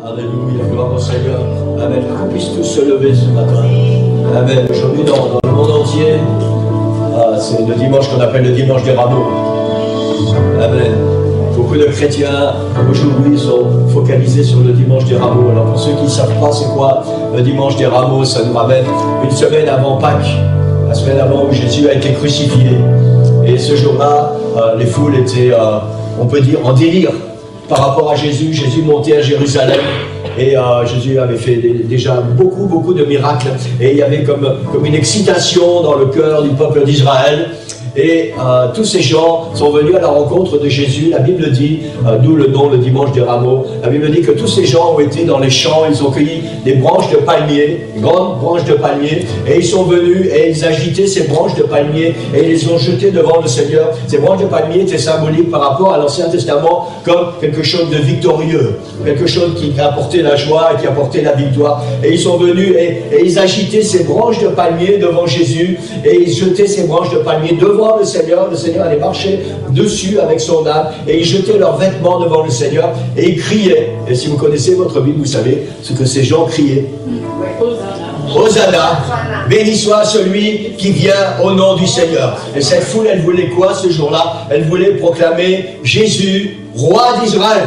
Alléluia, gloire au Seigneur. Amen. Qu'on puisse tous se lever ce matin. Amen. Aujourd'hui, dans le monde entier, c'est le dimanche qu'on appelle le dimanche des rameaux. Amen. Beaucoup de chrétiens, aujourd'hui, sont focalisés sur le dimanche des rameaux. Alors, pour ceux qui ne savent pas c'est quoi le dimanche des rameaux, ça nous ramène une semaine avant Pâques, la semaine avant où Jésus a été crucifié. Et ce jour-là, les foules étaient, on peut dire, en délire par rapport à Jésus. Jésus montait à Jérusalem et Jésus avait fait déjà beaucoup de miracles. Et il y avait comme une excitation dans le cœur du peuple d'Israël. Et tous ces gens sont venus à la rencontre de Jésus. La Bible dit, d'où le nom, le dimanche des rameaux, la Bible dit que tous ces gens ont été dans les champs, ils ont cueilli des branches de palmier, des grandes branches de palmier, et ils sont venus et ils agitaient ces branches de palmier et ils les ont jetées devant le Seigneur. Ces branches de palmier étaient symboliques par rapport à l'Ancien Testament comme quelque chose de victorieux, quelque chose qui apportait la joie et qui apportait la victoire. Et ils sont venus et ils agitaient ces branches de palmier devant Jésus et ils jetaient ces branches de palmier devant le Seigneur allait marcher dessus avec son âme et ils jetaient leurs vêtements devant le Seigneur et ils criaient. Et si vous connaissez votre Bible, vous savez ce que ces gens criaient. Hosanna, béni soit celui qui vient au nom du Seigneur. Et cette foule, elle voulait quoi ce jour-là? Elle voulait proclamer Jésus, roi d'Israël.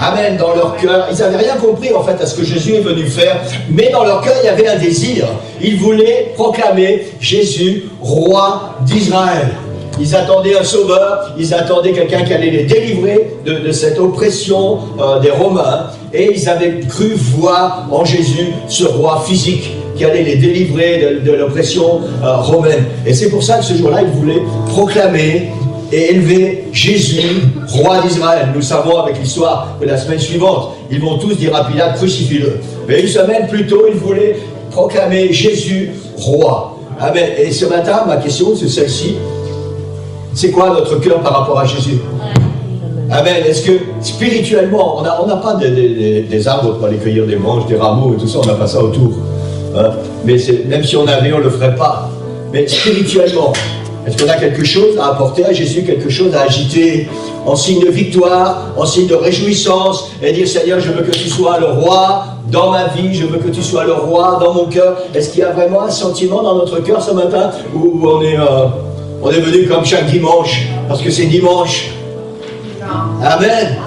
Amen, dans leur cœur. Ils n'avaient rien compris en fait à ce que Jésus est venu faire, mais dans leur cœur il y avait un désir. Ils voulaient proclamer Jésus, roi d'Israël. Ils attendaient un sauveur, ils attendaient quelqu'un qui allait les délivrer de cette oppression des Romains. Et ils avaient cru voir en Jésus ce roi physique qui allait les délivrer de l'oppression romaine. Et c'est pour ça que ce jour-là, ils voulaient proclamer et élever Jésus, roi d'Israël. Nous savons avec l'histoire que la semaine suivante, ils vont tous dire à Pilate, crucifie-le. Mais une semaine plus tôt, ils voulaient proclamer Jésus, roi. Amen. Et ce matin, ma question, c'est celle-ci. C'est quoi notre cœur par rapport à Jésus? Amen. Est-ce que spirituellement, on n'a pas des arbres pour aller cueillir des branches, des rameaux et tout ça, on n'a pas ça autour. Hein? Mais même si on avait, on ne le ferait pas. Mais spirituellement, est-ce qu'on a quelque chose à apporter à Jésus, quelque chose à agiter en signe de victoire, en signe de réjouissance, et dire Seigneur, je veux que tu sois le roi dans ma vie, je veux que tu sois le roi dans mon cœur. Est-ce qu'il y a vraiment un sentiment dans notre cœur ce matin où on est venu comme chaque dimanche, parce que c'est dimanche? Amen.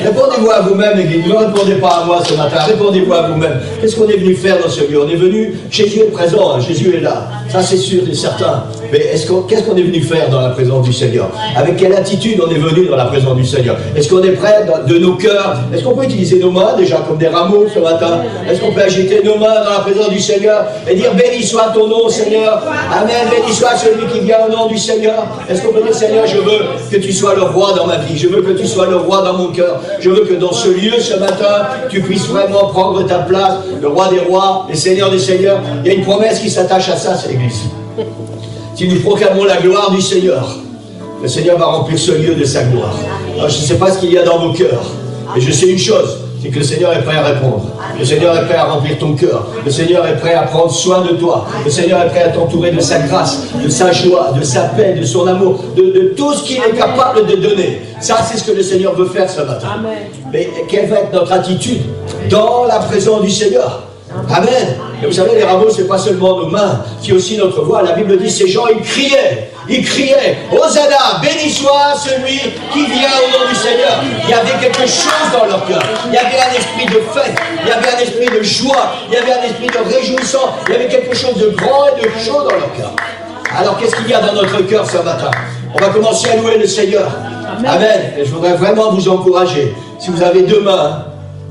Répondez-vous à vous-même, Église. Ne répondez pas à moi ce matin. Répondez-vous à vous-même. Qu'est-ce qu'on est venu faire dans ce lieu? On est venu, Jésus est présent, hein, Jésus est là. Ça, c'est sûr et certain. Mais qu'est-ce qu'on est venu faire dans la présence du Seigneur? Avec quelle attitude on est venu dans la présence du Seigneur? Est-ce qu'on est prêt de nos cœurs? Est-ce qu'on peut utiliser nos mains déjà comme des rameaux ce matin? Est-ce qu'on peut agiter nos mains dans la présence du Seigneur et dire béni soit ton nom, Seigneur? Amen. Béni soit celui qui vient au nom du Seigneur. Est-ce qu'on peut dire Seigneur, je veux que tu sois le roi dans ma vie. Je veux que tu sois le roi dans mon cœur. Je veux que dans ce lieu ce matin, tu puisses vraiment prendre ta place, le roi des rois, le Seigneur des seigneurs. Il y a une promesse qui s'attache à ça, c'est l'Église. Si nous proclamons la gloire du Seigneur, le Seigneur va remplir ce lieu de sa gloire. Alors, je ne sais pas ce qu'il y a dans vos cœurs, mais je sais une chose, c'est que le Seigneur est prêt à répondre. Le Seigneur est prêt à remplir ton cœur. Le Seigneur est prêt à prendre soin de toi. Le Seigneur est prêt à t'entourer de sa grâce, de sa joie, de sa paix, de son amour, de tout ce qu'il est capable de donner. Ça, c'est ce que le Seigneur veut faire ce matin. Amen. Mais quelle va être notre attitude dans la présence du Seigneur? Amen. Et vous savez, les rameaux, ce n'est pas seulement nos mains, c'est aussi notre voix. La Bible dit, ces gens, ils criaient, Hosanna, béni soit celui qui vient au nom du Seigneur. Il y avait quelque chose dans leur cœur. Il y avait un esprit de fête, il y avait un esprit de joie, il y avait un esprit de réjouissance, il y avait quelque chose de grand et de chaud dans leur cœur. Alors, qu'est-ce qu'il y a dans notre cœur ce matin? On va commencer à louer le Seigneur. Amen. Et je voudrais vraiment vous encourager. Si vous avez deux mains,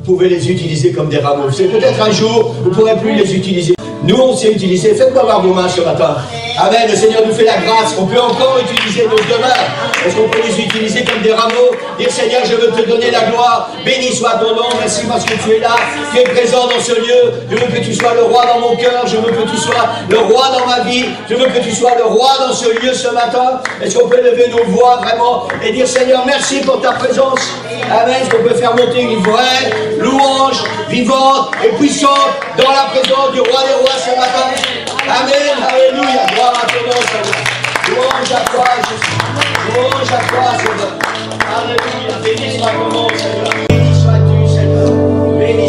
vous pouvez les utiliser comme des rameaux. C'est peut-être un jour, vous ne pourrez plus les utiliser. Nous, on sait utiliser. Faites-moi voir vos mains ce matin. Amen. Le Seigneur nous fait la grâce. On peut encore utiliser nos deux mains. Est-ce qu'on peut les utiliser comme des rameaux? Dire Seigneur, je veux te donner la gloire. Béni soit ton nom. Merci parce que tu es là. Tu es présent dans ce lieu. Je veux que tu sois le roi dans mon cœur. Je veux que tu sois le roi dans ma vie. Je veux que tu sois le roi dans ce lieu ce matin. Est-ce qu'on peut lever nos voix vraiment et dire Seigneur, merci pour ta présence. Amen. Est-ce qu'on peut faire monter une vraie louange vivante et puissante dans la présence du roi des rois ce matin? Amen. Alléluia. Gloire à ton nom, Seigneur. Louange à toi, Jésus. Louange à toi, Seigneur. Alléluia. Béni soit ton nom, Seigneur. Béni sois-tu, Seigneur. Béni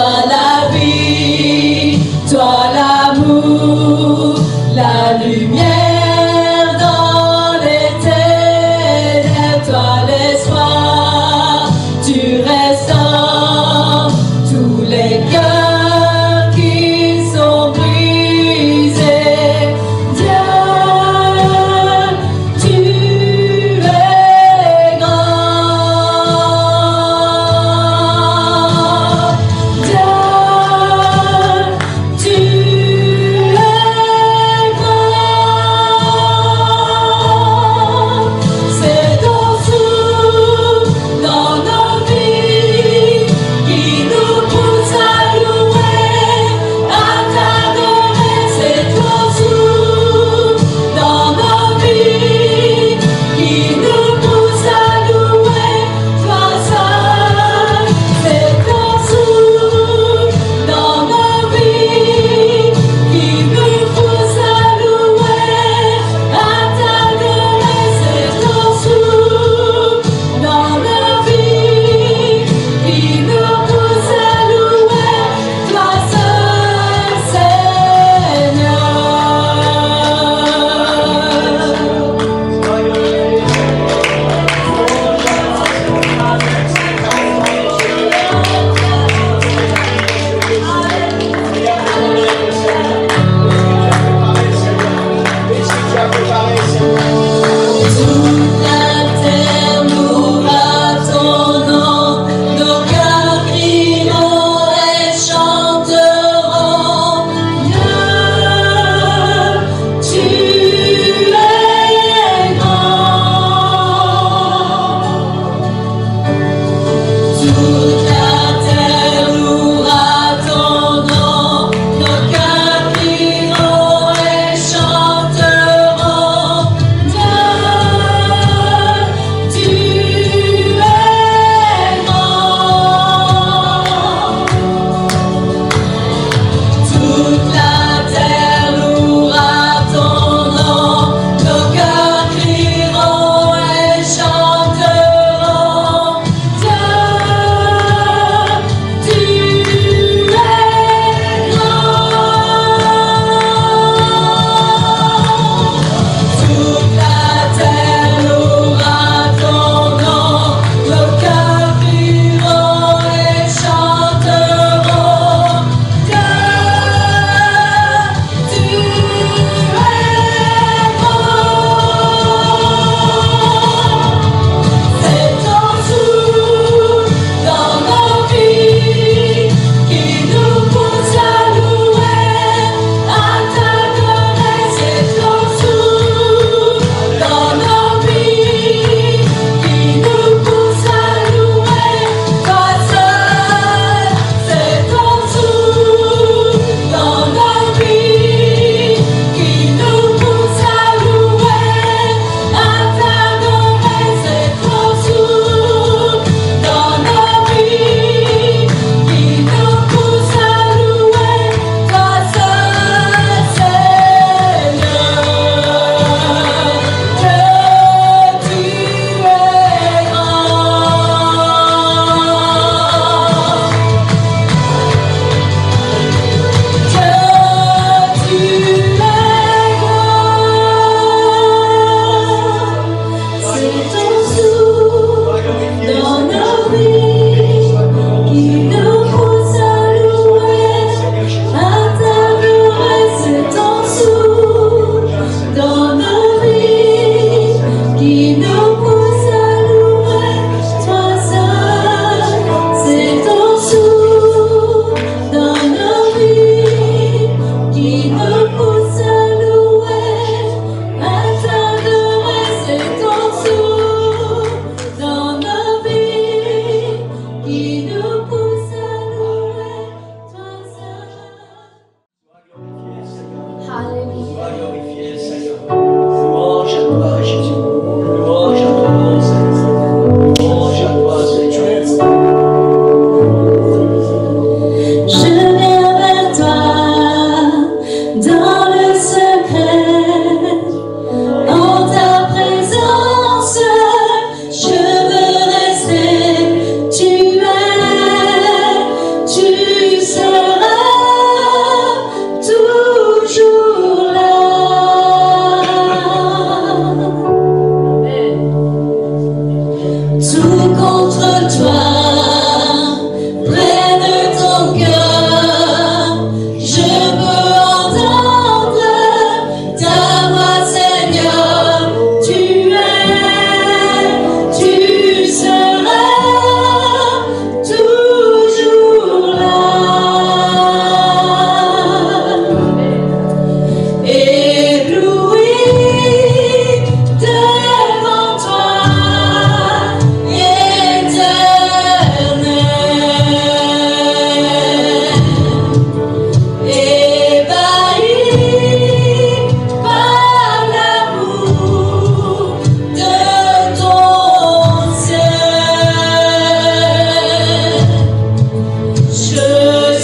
toi la vie, toi l'amour, la lumière dans les ténèbres, toi l'espoir, tu restaures tous les cœurs qui sont brisés. Dieu, tu es grand. Dieu, tu es grand.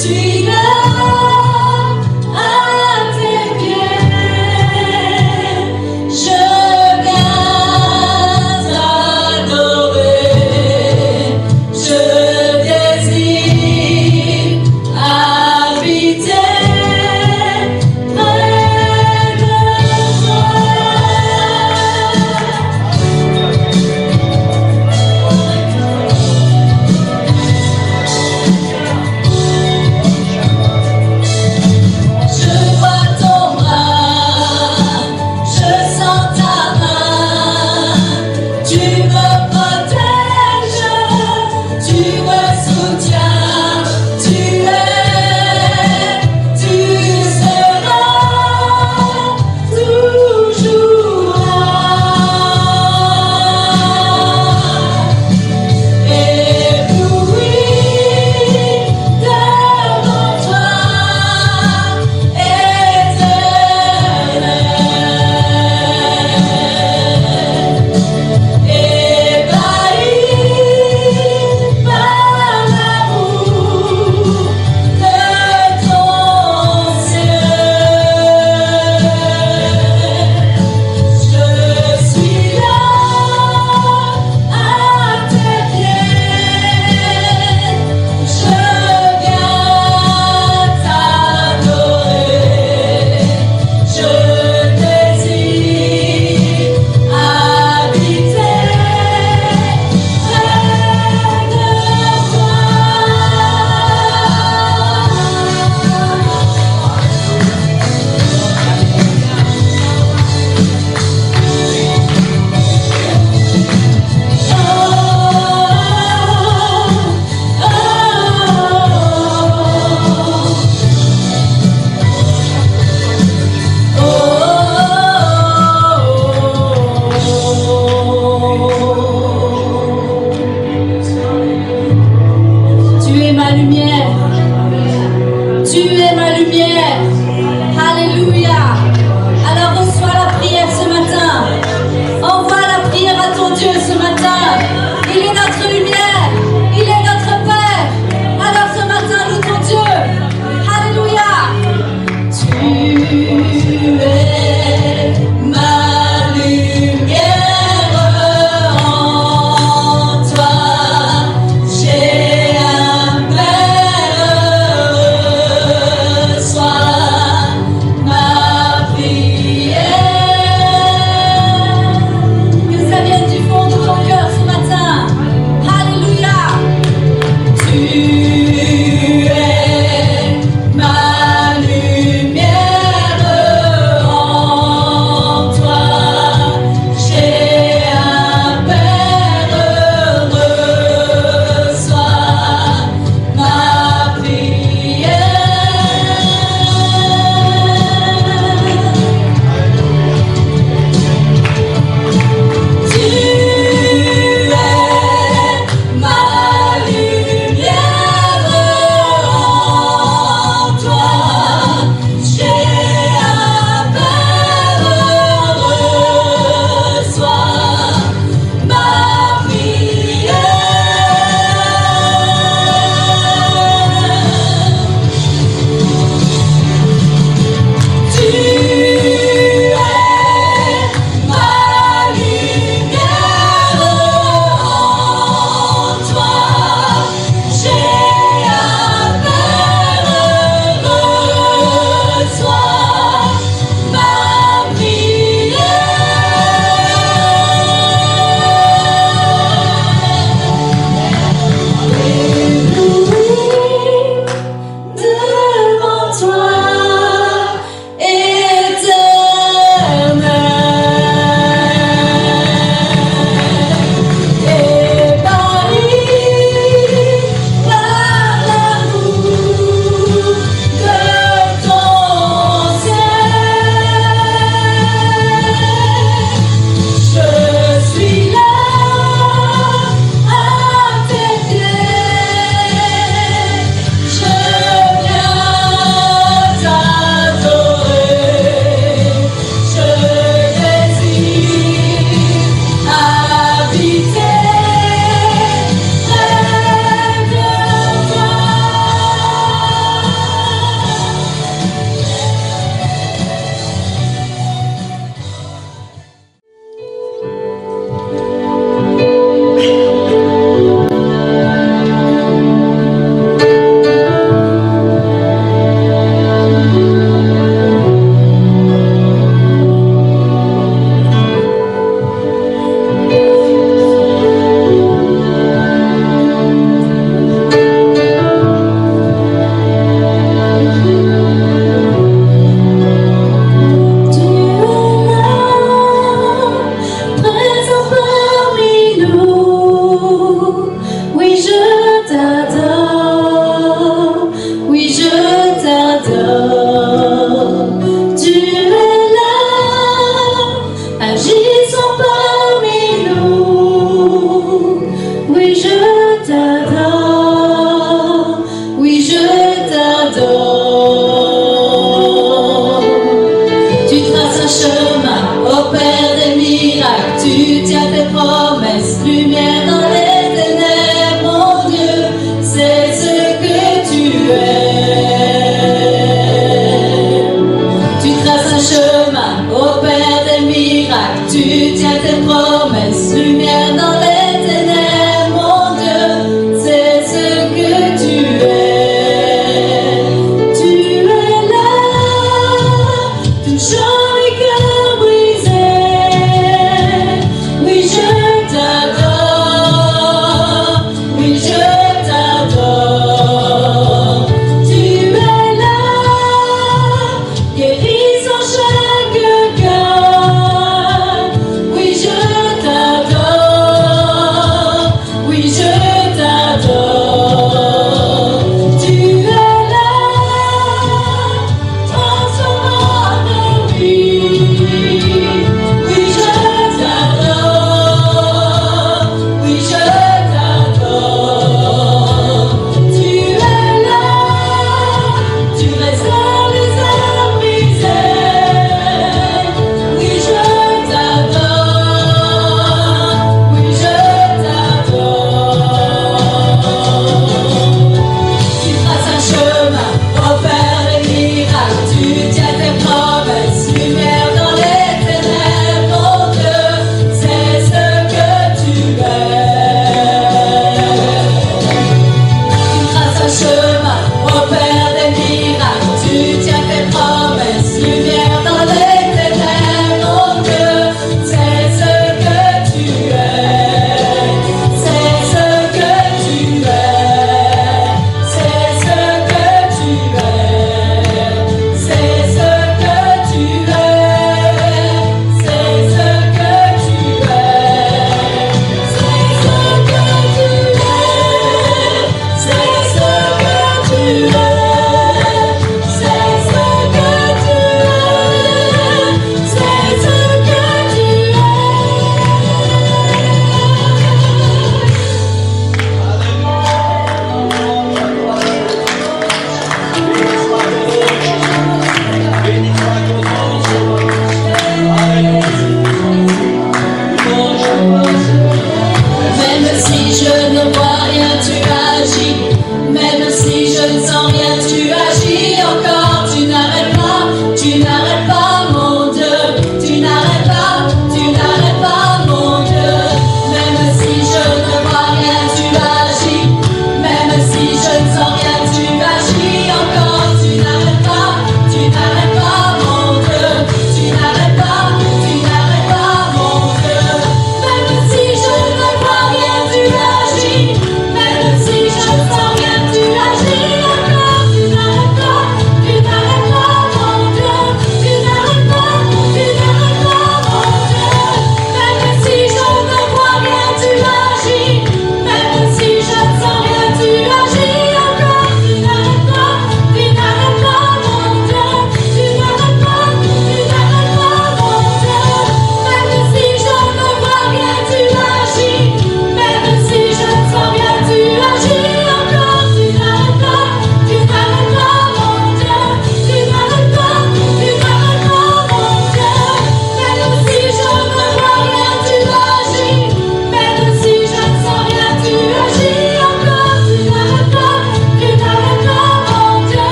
suis là à tes pieds, je viens t'adorer, je désire habiter près de toi. Je vois ton bras, je sens ta main, tu me protèges, tu me soutiens, tu es, tu seras toujours là. Ébloui devant toi, éternel, ébahi par l'amour de ton ciel. Je suis là à tes pieds, je viens t'adorer, je désire habiter près de toi. Tu es ma lumière, tu es ma lumière, alléluia. Alors reçois la prière ce matin, envoie la prière à ton Dieu ce matin. Il est notre lumière, il est notre Père. Alors ce matin loue ton Dieu, alléluia. Tu es ma lumière, en toi j'ai un Père heureux. Sois ma prière, que ça vienne du fond de ton cœur ce matin, alléluia. Tu es ma lumière, en toi j'ai un Père heureux. Sois ma prière. Tu es ma lumière, en toi j'ai un Père heureux. Sois ma prière. Tu es ma lumière, en toi j'ai un Père heureux. Sois ma prière. Devant toi, éternel, ébahi par l'amour de ton ciel. Je suis là à tes pieds, je viens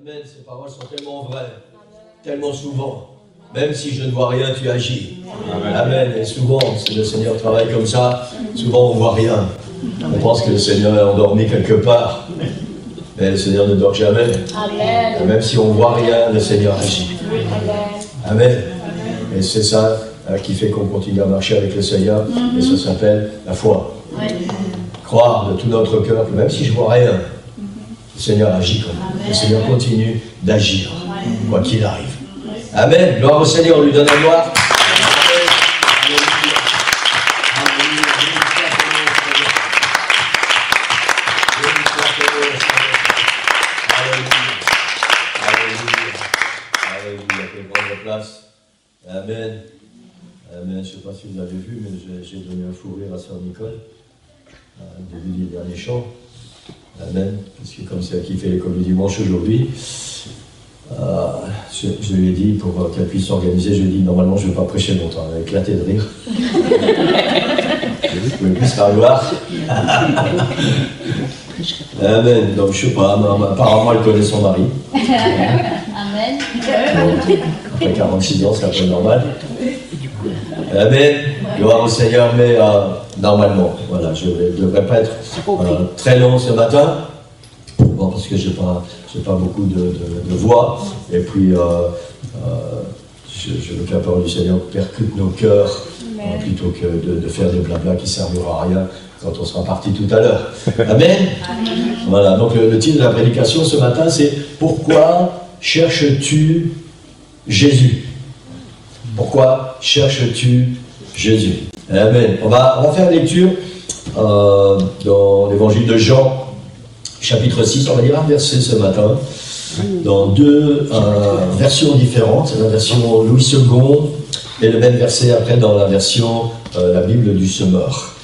Amen. Ces paroles sont tellement vraies, tellement souvent. Même si je ne vois rien, tu agis. Amen. Amen. Et souvent, si le Seigneur travaille comme ça, souvent on ne voit rien. On pense que le Seigneur est endormi quelque part. Mais le Seigneur ne dort jamais. Amen. Et même si on ne voit rien, le Seigneur agit. Amen. Et c'est ça qui fait qu'on continue à marcher avec le Seigneur. Et ça s'appelle la foi. Croire de tout notre cœur que même si je ne vois rien, le Seigneur agit quand même. Le Seigneur continue d'agir, quoi qu'il arrive. Amen. Gloire au Seigneur, on lui donne la gloire. Amen. Amen. Je ne sais pas si vous avez vu, mais j'ai donné un fou rire à Sœur Nicole. Au début du dernier chant. Amen. Parce que comme c'est elle qui fait l'école du dimanche aujourd'hui, je lui ai dit, pour qu'elle puisse s'organiser, je lui ai dit, normalement je ne vais pas prêcher longtemps. Elle a éclaté de rire. Vous pouvez plus faire gloire. Amen. Donc je ne sais pas, apparemment elle connaît son mari. Amen. Après 46 ans, c'est un peu normal. Amen. Gloire au Seigneur, mais normalement, voilà, je ne devrais pas être très long ce matin. Bon, parce que je n'ai pas beaucoup de voix. Et puis, je veux que la parole du Seigneur percute nos cœurs, plutôt que de faire des blablas qui ne serviront à rien quand on sera parti tout à l'heure. Amen. Amen. Voilà, donc le titre de la prédication ce matin, c'est « Pourquoi cherches-tu Jésus ?» Pourquoi cherches-tu Jésus? Amen. On va faire une lecture dans l'évangile de Jean, chapitre 6. On va lire un verset ce matin, dans deux versions différentes. La version Louis II et le même verset après dans la version la Bible du Semeur.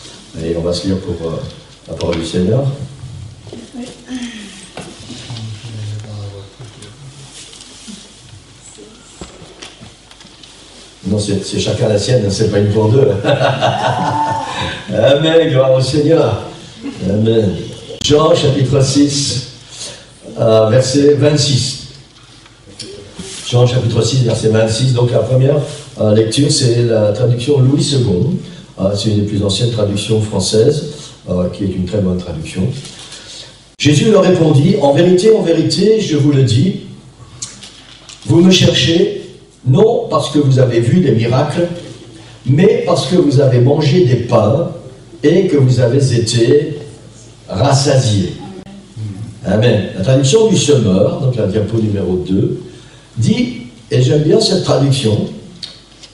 Et on va se lire pour la parole du Seigneur. Non, c'est chacun la sienne, c'est pas une pour deux. Amen, gloire au Seigneur. Amen. Jean, chapitre 6, verset 26. Jean, chapitre 6, verset 26. Donc la première lecture, c'est la traduction Louis II. C'est une des plus anciennes traductions françaises, qui est une très bonne traduction. Jésus leur répondit, en vérité, je vous le dis, vous me cherchez, non parce que vous avez vu des miracles, mais parce que vous avez mangé des pains et que vous avez été rassasiés. Amen. La traduction du Semeur, donc la diapo numéro 2, dit, et j'aime bien cette traduction,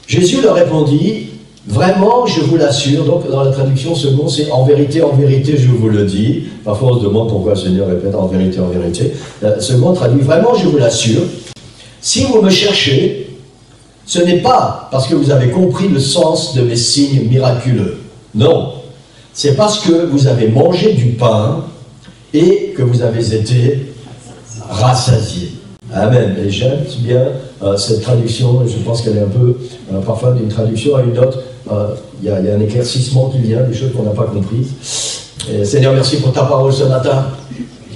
Jésus leur répondit, vraiment, je vous l'assure, donc dans la traduction seconde, c'est en vérité, je vous le dis. Parfois on se demande pourquoi le Seigneur répète en vérité. La seconde traduit, vraiment, je vous l'assure, si vous me cherchez, ce n'est pas parce que vous avez compris le sens de mes signes miraculeux. Non, c'est parce que vous avez mangé du pain et que vous avez été rassasiés. Amen. Et j'aime bien cette traduction, je pense qu'elle est un peu, parfois d'une traduction à une autre, il y a un éclaircissement qui vient, des choses qu'on n'a pas comprises. Et Seigneur, merci pour ta parole ce matin.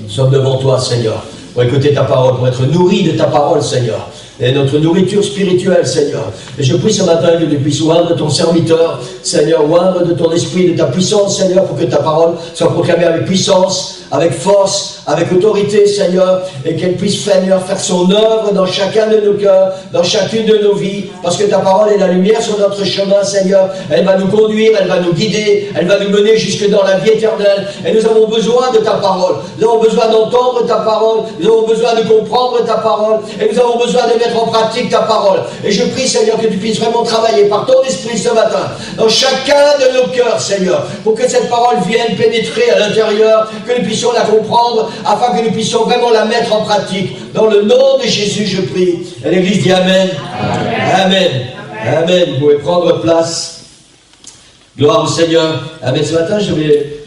Nous sommes devant toi, Seigneur, pour écouter ta parole, pour être nourris de ta parole, Seigneur. Et notre nourriture spirituelle, Seigneur. Et je prie ce matin que tu puisses oindre ton serviteur, Seigneur, oindre de ton esprit, de ta puissance, Seigneur, pour que ta parole soit proclamée avec puissance, avec force, avec autorité, Seigneur, et qu'elle puisse, Seigneur, faire son œuvre dans chacun de nos cœurs, dans chacune de nos vies, parce que ta parole est la lumière sur notre chemin, Seigneur. Elle va nous conduire, elle va nous guider, elle va nous mener jusque dans la vie éternelle. Et nous avons besoin de ta parole. Nous avons besoin d'entendre ta parole. Nous avons besoin de comprendre ta parole. Et nous avons besoin de mettre en pratique ta parole. Et je prie, Seigneur, que tu puisses vraiment travailler par ton esprit ce matin, dans chacun de nos cœurs, Seigneur, pour que cette parole vienne pénétrer à l'intérieur, que nous puissions la comprendre, afin que nous puissions vraiment la mettre en pratique. Dans le nom de Jésus, je prie. Et l'Église dit Amen. Amen. Amen. Amen. Vous pouvez prendre place. Gloire au Seigneur. Amen. Ce matin, je vais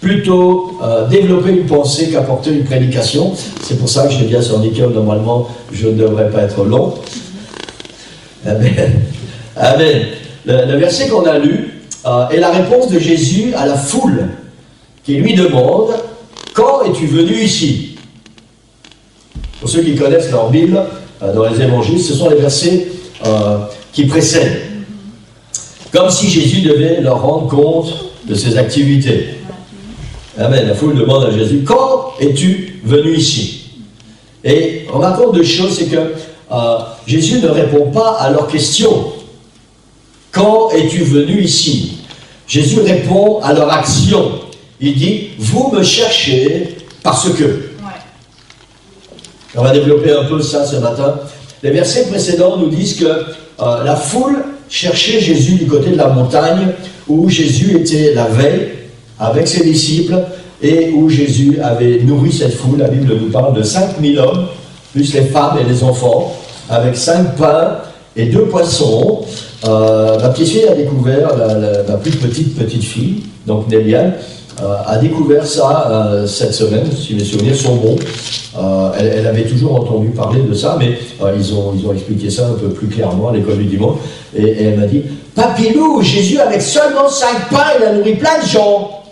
plutôt développer une pensée qu'apporter une prédication. C'est pour ça que je viens sur Nickel. Normalement, je ne devrais pas être long. Amen. Amen. Le verset qu'on a lu est la réponse de Jésus à la foule qui lui demande « Quand es-tu venu ici ?» Pour ceux qui connaissent leur Bible, dans les évangiles, ce sont les versets qui précèdent. Comme si Jésus devait leur rendre compte de ses activités. Amen. La foule demande à Jésus, quand es-tu venu ici? Et on raconte deux choses, c'est que Jésus ne répond pas à leurs questions. Quand es-tu venu ici? Jésus répond à leur action. Il dit, vous me cherchez parce que. Ouais. On va développer un peu ça ce matin. Les versets précédents nous disent que la foule cherchait Jésus du côté de la montagne où Jésus était la veille avec ses disciples et où Jésus avait nourri cette foule. La Bible nous parle de 5000 hommes, plus les femmes et les enfants, avec 5 pains et 2 poissons. Ma petite fille a découvert, ma plus petite fille, donc Néliane, a découvert ça cette semaine, si mes souvenirs sont bons. Elle avait toujours entendu parler de ça, mais ils ont expliqué ça un peu plus clairement à l'école du dimanche. Et elle m'a dit, Papilou, Jésus avec seulement 5 pains, il a nourri plein de gens.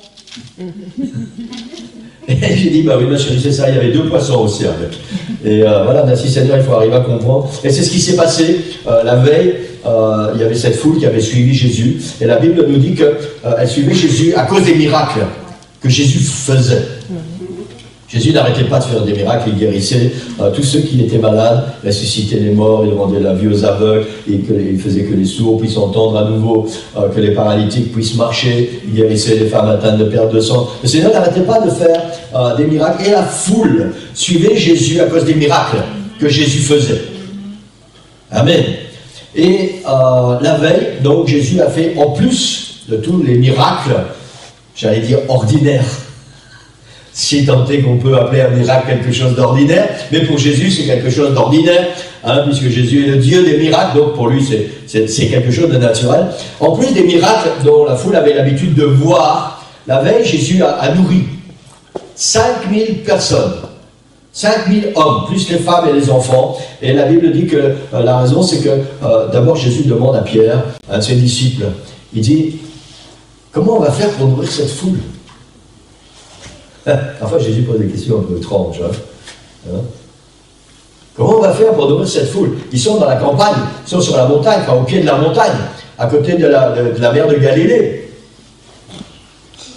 Et j'ai dit, bah oui, ma chérie, c'est ça, il y avait 2 poissons aussi avec. Et voilà, merci Seigneur, il faut arriver à comprendre. Et c'est ce qui s'est passé la veille. Il y avait cette foule qui avait suivi Jésus. Et la Bible nous dit qu'elle suivait Jésus à cause des miracles que Jésus faisait. Jésus n'arrêtait pas de faire des miracles, il guérissait tous ceux qui étaient malades, ressuscitait les morts, il rendait la vie aux aveugles, il faisait que les sourds puissent entendre à nouveau, que les paralytiques puissent marcher, il guérissait les femmes atteintes de perte de sang. Le Seigneur n'arrêtait pas de faire des miracles, et la foule suivait Jésus à cause des miracles que Jésus faisait. Amen. Et la veille, donc Jésus a fait, en plus de tous les miracles, j'allais dire ordinaires, si tant est qu'on peut appeler un miracle quelque chose d'ordinaire, mais pour Jésus c'est quelque chose d'ordinaire, hein, puisque Jésus est le Dieu des miracles, donc pour lui c'est quelque chose de naturel. En plus des miracles dont la foule avait l'habitude de voir, la veille Jésus a nourri 5000 personnes, 5000 hommes, plus les femmes et les enfants, et la Bible dit que la raison c'est que d'abord Jésus demande à Pierre, un de ses disciples, il dit, comment on va faire pour nourrir cette foule? Enfin, Jésus pose des questions un peu étranges. Hein. Comment on va faire pour nourrir cette foule? Ils sont dans la campagne, ils sont sur la montagne, enfin, au pied de la montagne, à côté de la mer de Galilée.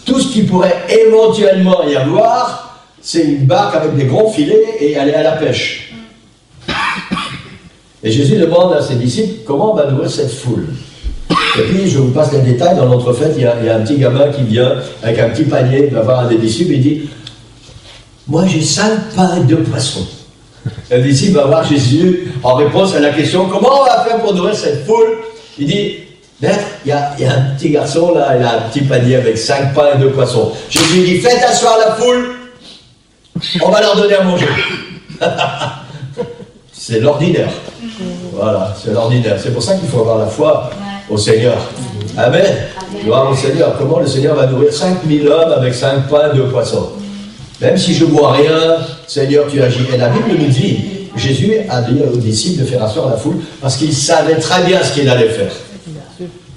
Tout ce qui pourrait éventuellement y avoir, c'est une barque avec des gros filets et aller à la pêche. Et Jésus demande à ses disciples, comment on va nourrir cette foule? Et puis, je vous passe les détails, dans l'entrefait, il y a un petit gamin qui vient avec un petit panier, il va voir un des disciples, il dit, moi j'ai 5 pains et 2 poissons. Le disciple va voir Jésus en réponse à la question, comment on va faire pour nourrir cette foule? Il dit, maître, il y a un petit garçon là, il a un petit panier avec 5 pains et 2 poissons. Jésus dit, faites asseoir la foule, on va leur donner à manger. C'est l'ordinaire. Voilà, c'est l'ordinaire. C'est pour ça qu'il faut avoir la foi au Seigneur. Amen. Gloire au Seigneur. Comment le Seigneur va nourrir 5000 hommes avec 5 pains et 2 poissons? Même si je ne bois rien, Seigneur, tu agis. Et la Bible nous dit, Jésus a dit aux disciples de faire asseoir la foule parce qu'il savait très bien ce qu'il allait faire.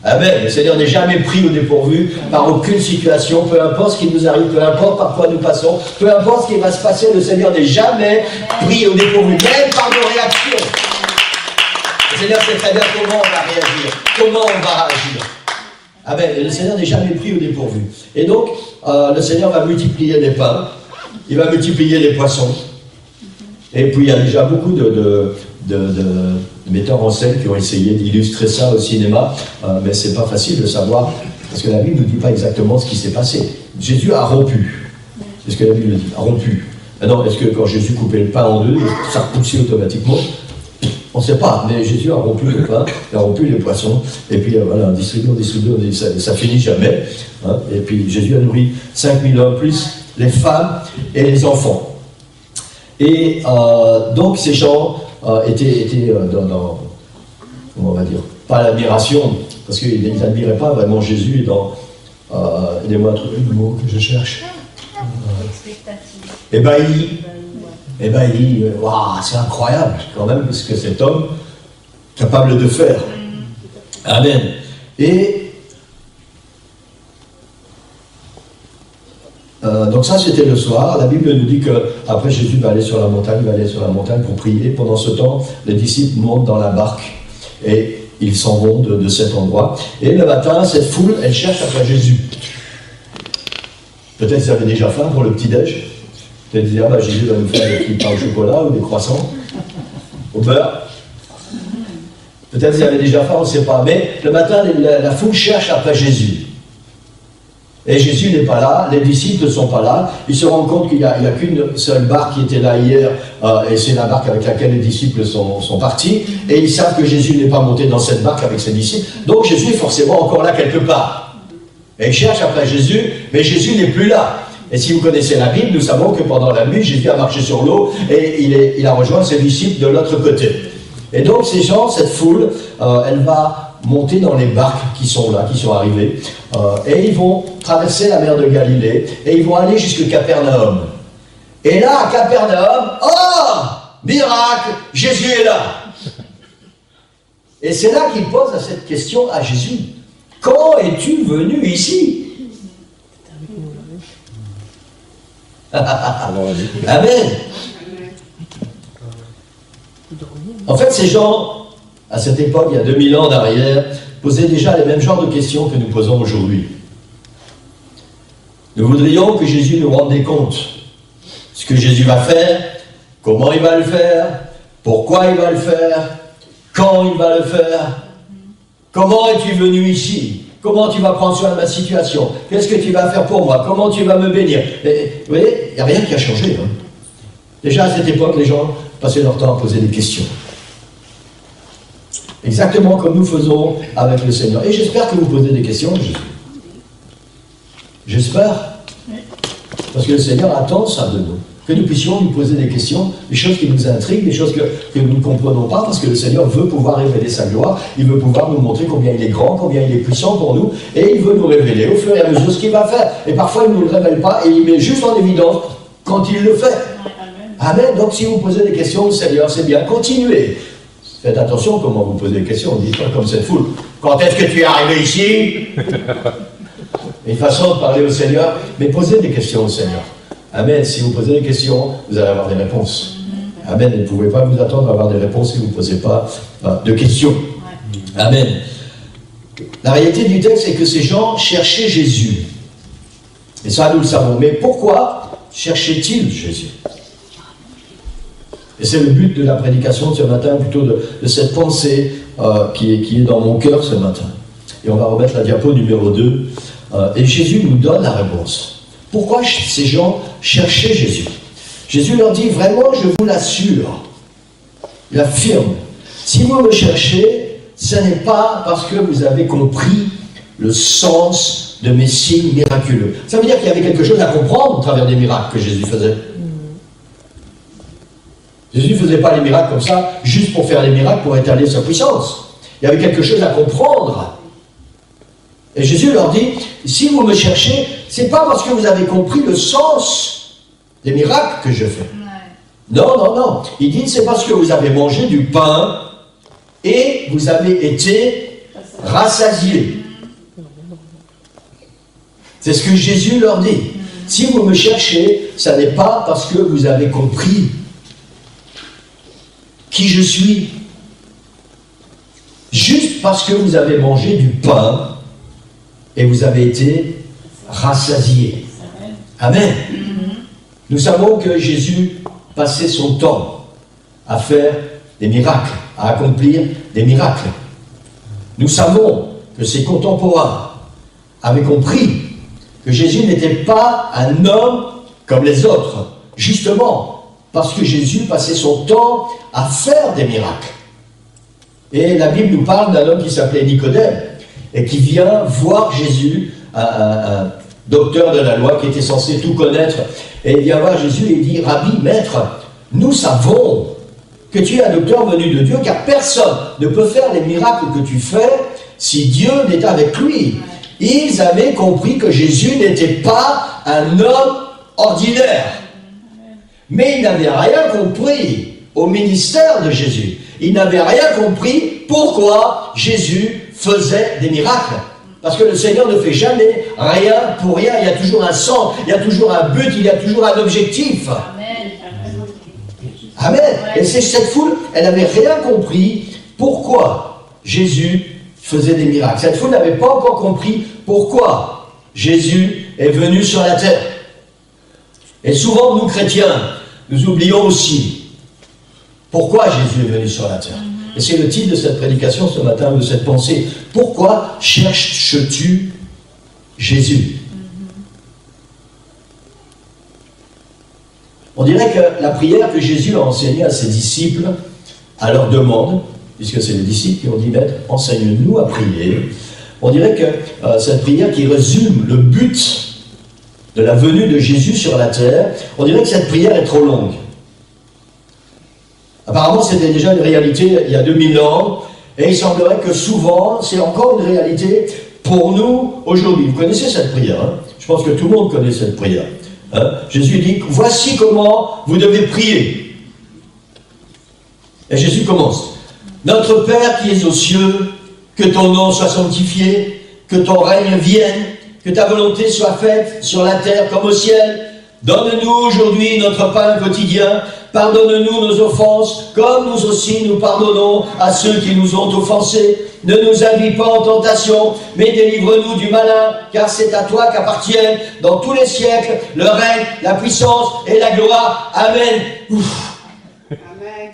Amen. Le Seigneur n'est jamais pris au dépourvu par aucune situation, peu importe ce qui nous arrive, peu importe par quoi nous passons, peu importe ce qui va se passer, le Seigneur n'est jamais pris au dépourvu, même par nos réactions. Le Seigneur sait très bien comment on va réagir, comment on va agir. Amen. Et le Seigneur n'est jamais pris au dépourvu. Et donc, le Seigneur va multiplier les pains, il va multiplier les poissons. Et puis, il y a déjà beaucoup de metteurs en scène qui ont essayé d'illustrer ça au cinéma, mais c'est pas facile de savoir, parce que la Bible ne dit pas exactement ce qui s'est passé. Jésus a rompu. C'est ce que la Bible dit, a rompu. Maintenant, est-ce que quand Jésus coupait le pain en deux, ça repoussait automatiquement? On ne sait pas, mais Jésus a rompu le pain, il a rompu les poissons, et puis voilà, distribuant, ça finit jamais. Hein, et puis Jésus a nourri 5000 hommes, plus les femmes et les enfants. Et donc ces gens étaient dans, comment on va dire, pas l'admiration, parce qu'ils n'admiraient pas vraiment Jésus dans, aidez-moi à trouver le mot que je cherche. Ébahi, waouh, c'est incroyable quand même ce que cet homme est capable de faire. Amen. Et Donc ça, c'était le soir. La Bible nous dit qu'après Jésus va aller sur la montagne, pour prier. Pendant ce temps, les disciples montent dans la barque et ils s'en vont de cet endroit. Et le matin, cette foule, elle cherche après Jésus. Peut-être qu'ils avaient déjà faim pour le petit-déj. Peut-être qu'ils disaient, Jésus va nous faire des petits pains au chocolat ou des croissants au beurre. Peut-être qu'ils avaient déjà faim, on ne sait pas. Mais le matin, la foule cherche après Jésus. Et Jésus n'est pas là, les disciples ne sont pas là. Ils se rendent compte qu'il n'y a qu'une seule barque qui était là hier, et c'est la barque avec laquelle les disciples sont partis. Et ils savent que Jésus n'est pas monté dans cette barque avec ses disciples. Donc Jésus est forcément encore là quelque part. Et ils cherchent après Jésus, mais Jésus n'est plus là. Et si vous connaissez la Bible, nous savons que pendant la nuit, Jésus a marché sur l'eau et il a rejoint ses disciples de l'autre côté. Et donc ces gens, cette foule, elle va monter dans les barques qui sont là, qui sont arrivées, et ils vont traverser la mer de Galilée, et ils vont aller jusqu'à Capernaum. Et là, à Capernaum, oh, miracle, Jésus est là. Et c'est là qu'il pose cette question à Jésus. Quand es-tu venu ici? Amen. En fait, ces gens, à cette époque, il y a 2000 ans d'arrière, posaient déjà les mêmes genres de questions que nous posons aujourd'hui. Nous voudrions que Jésus nous rende des comptes. Ce que Jésus va faire, comment il va le faire, pourquoi il va le faire, quand il va le faire, comment es-tu venu ici, comment tu vas prendre soin de ma situation, qu'est-ce que tu vas faire pour moi, comment tu vas me bénir. Et, vous voyez, il n'y a rien qui a changé. Hein. Déjà à cette époque, les gens passaient leur temps à poser des questions. Exactement comme nous faisons avec le Seigneur. Et j'espère que vous posez des questions. J'espère. Parce que le Seigneur attend ça de nous. Que nous puissions lui poser des questions, des choses qui nous intriguent, des choses que nous ne comprenons pas, parce que le Seigneur veut pouvoir révéler sa gloire, il veut pouvoir nous montrer combien il est grand, combien il est puissant pour nous, et il veut nous révéler au fur et à mesure ce qu'il va faire. Et parfois il ne nous le révèle pas, et il met juste en évidence quand il le fait. Amen. Donc si vous posez des questions au Seigneur, c'est bien, continuez. Faites attention comment vous posez des questions, dites pas comme cette foule. Quand est-ce que tu es arrivé ici? Une façon de parler au Seigneur, mais posez des questions au Seigneur. Amen. Si vous posez des questions, vous allez avoir des réponses. Amen. Vous ne pouvez pas vous attendre à avoir des réponses si vous ne posez pas de questions. Amen. La réalité du texte, c'est que ces gens cherchaient Jésus. Et ça, nous le savons. Mais pourquoi cherchaient-ils Jésus? Et c'est le but de la prédication de ce matin, plutôt de cette pensée qui est dans mon cœur ce matin. Et on va remettre la diapo numéro 2. Et Jésus nous donne la réponse. Pourquoi ces gens cherchaient Jésus? Jésus leur dit, vraiment, je vous l'assure, il affirme, si vous me cherchez, ce n'est pas parce que vous avez compris le sens de mes signes miraculeux. Ça veut dire qu'il y avait quelque chose à comprendre au travers des miracles que Jésus faisait. Jésus ne faisait pas les miracles comme ça, juste pour faire les miracles, pour étaler sa puissance. Il y avait quelque chose à comprendre. Et Jésus leur dit, si vous me cherchez, c'est pas parce que vous avez compris le sens des miracles que je fais. Non, non, non. Il dit, c'est parce que vous avez mangé du pain et vous avez été rassasiés. C'est ce que Jésus leur dit. Si vous me cherchez, ça n'est pas parce que vous avez compris qui je suis. Juste parce que vous avez mangé du pain et vous avez été rassasiés. Amen. Nous savons que Jésus passait son temps à faire des miracles, à accomplir des miracles. Nous savons que ses contemporains avaient compris que Jésus n'était pas un homme comme les autres, justement parce que Jésus passait son temps à faire des miracles. Et la Bible nous parle d'un homme qui s'appelait Nicodème, et qui vient voir Jésus, un docteur de la loi qui était censé tout connaître, et il vient voir Jésus et il dit, Rabbi, maître, nous savons que tu es un docteur venu de Dieu, car personne ne peut faire les miracles que tu fais si Dieu n'est avec lui. Ils avaient compris que Jésus n'était pas un homme ordinaire. Mais ils n'avaient rien compris au ministère de Jésus. Ils n'avaient rien compris pourquoi Jésus faisait des miracles. Parce que le Seigneur ne fait jamais rien pour rien. Il y a toujours un sens, il y a toujours un but, il y a toujours un objectif. Amen. Amen. Et c'est cette foule, elle n'avait rien compris pourquoi Jésus faisait des miracles. Cette foule n'avait pas encore compris pourquoi Jésus est venu sur la terre. Et souvent, nous chrétiens, nous oublions aussi pourquoi Jésus est venu sur la terre. Et c'est le titre de cette prédication ce matin, de cette pensée. Pourquoi cherches-tu Jésus? On dirait que la prière que Jésus a enseignée à ses disciples, à leur demande, puisque c'est les disciples qui ont dit, Maître, enseigne-nous à prier. On dirait que cette prière qui résume le but de la venue de Jésus sur la terre, on dirait que cette prière est trop longue. Apparemment, c'était déjà une réalité il y a 2000 ans, et il semblerait que souvent, c'est encore une réalité pour nous aujourd'hui. Vous connaissez cette prière, hein? Je pense que tout le monde connaît cette prière. Hein? Jésus dit, voici comment vous devez prier. Et Jésus commence. Notre Père qui es aux cieux, que ton nom soit sanctifié, que ton règne vienne, que ta volonté soit faite sur la terre comme au ciel. Donne-nous aujourd'hui notre pain quotidien. Pardonne-nous nos offenses, comme nous aussi nous pardonnons à ceux qui nous ont offensés. Ne nous induis pas en tentation, mais délivre-nous du malin, car c'est à toi qu'appartiennent dans tous les siècles le règne, la puissance et la gloire. Amen. Ouf. Amen.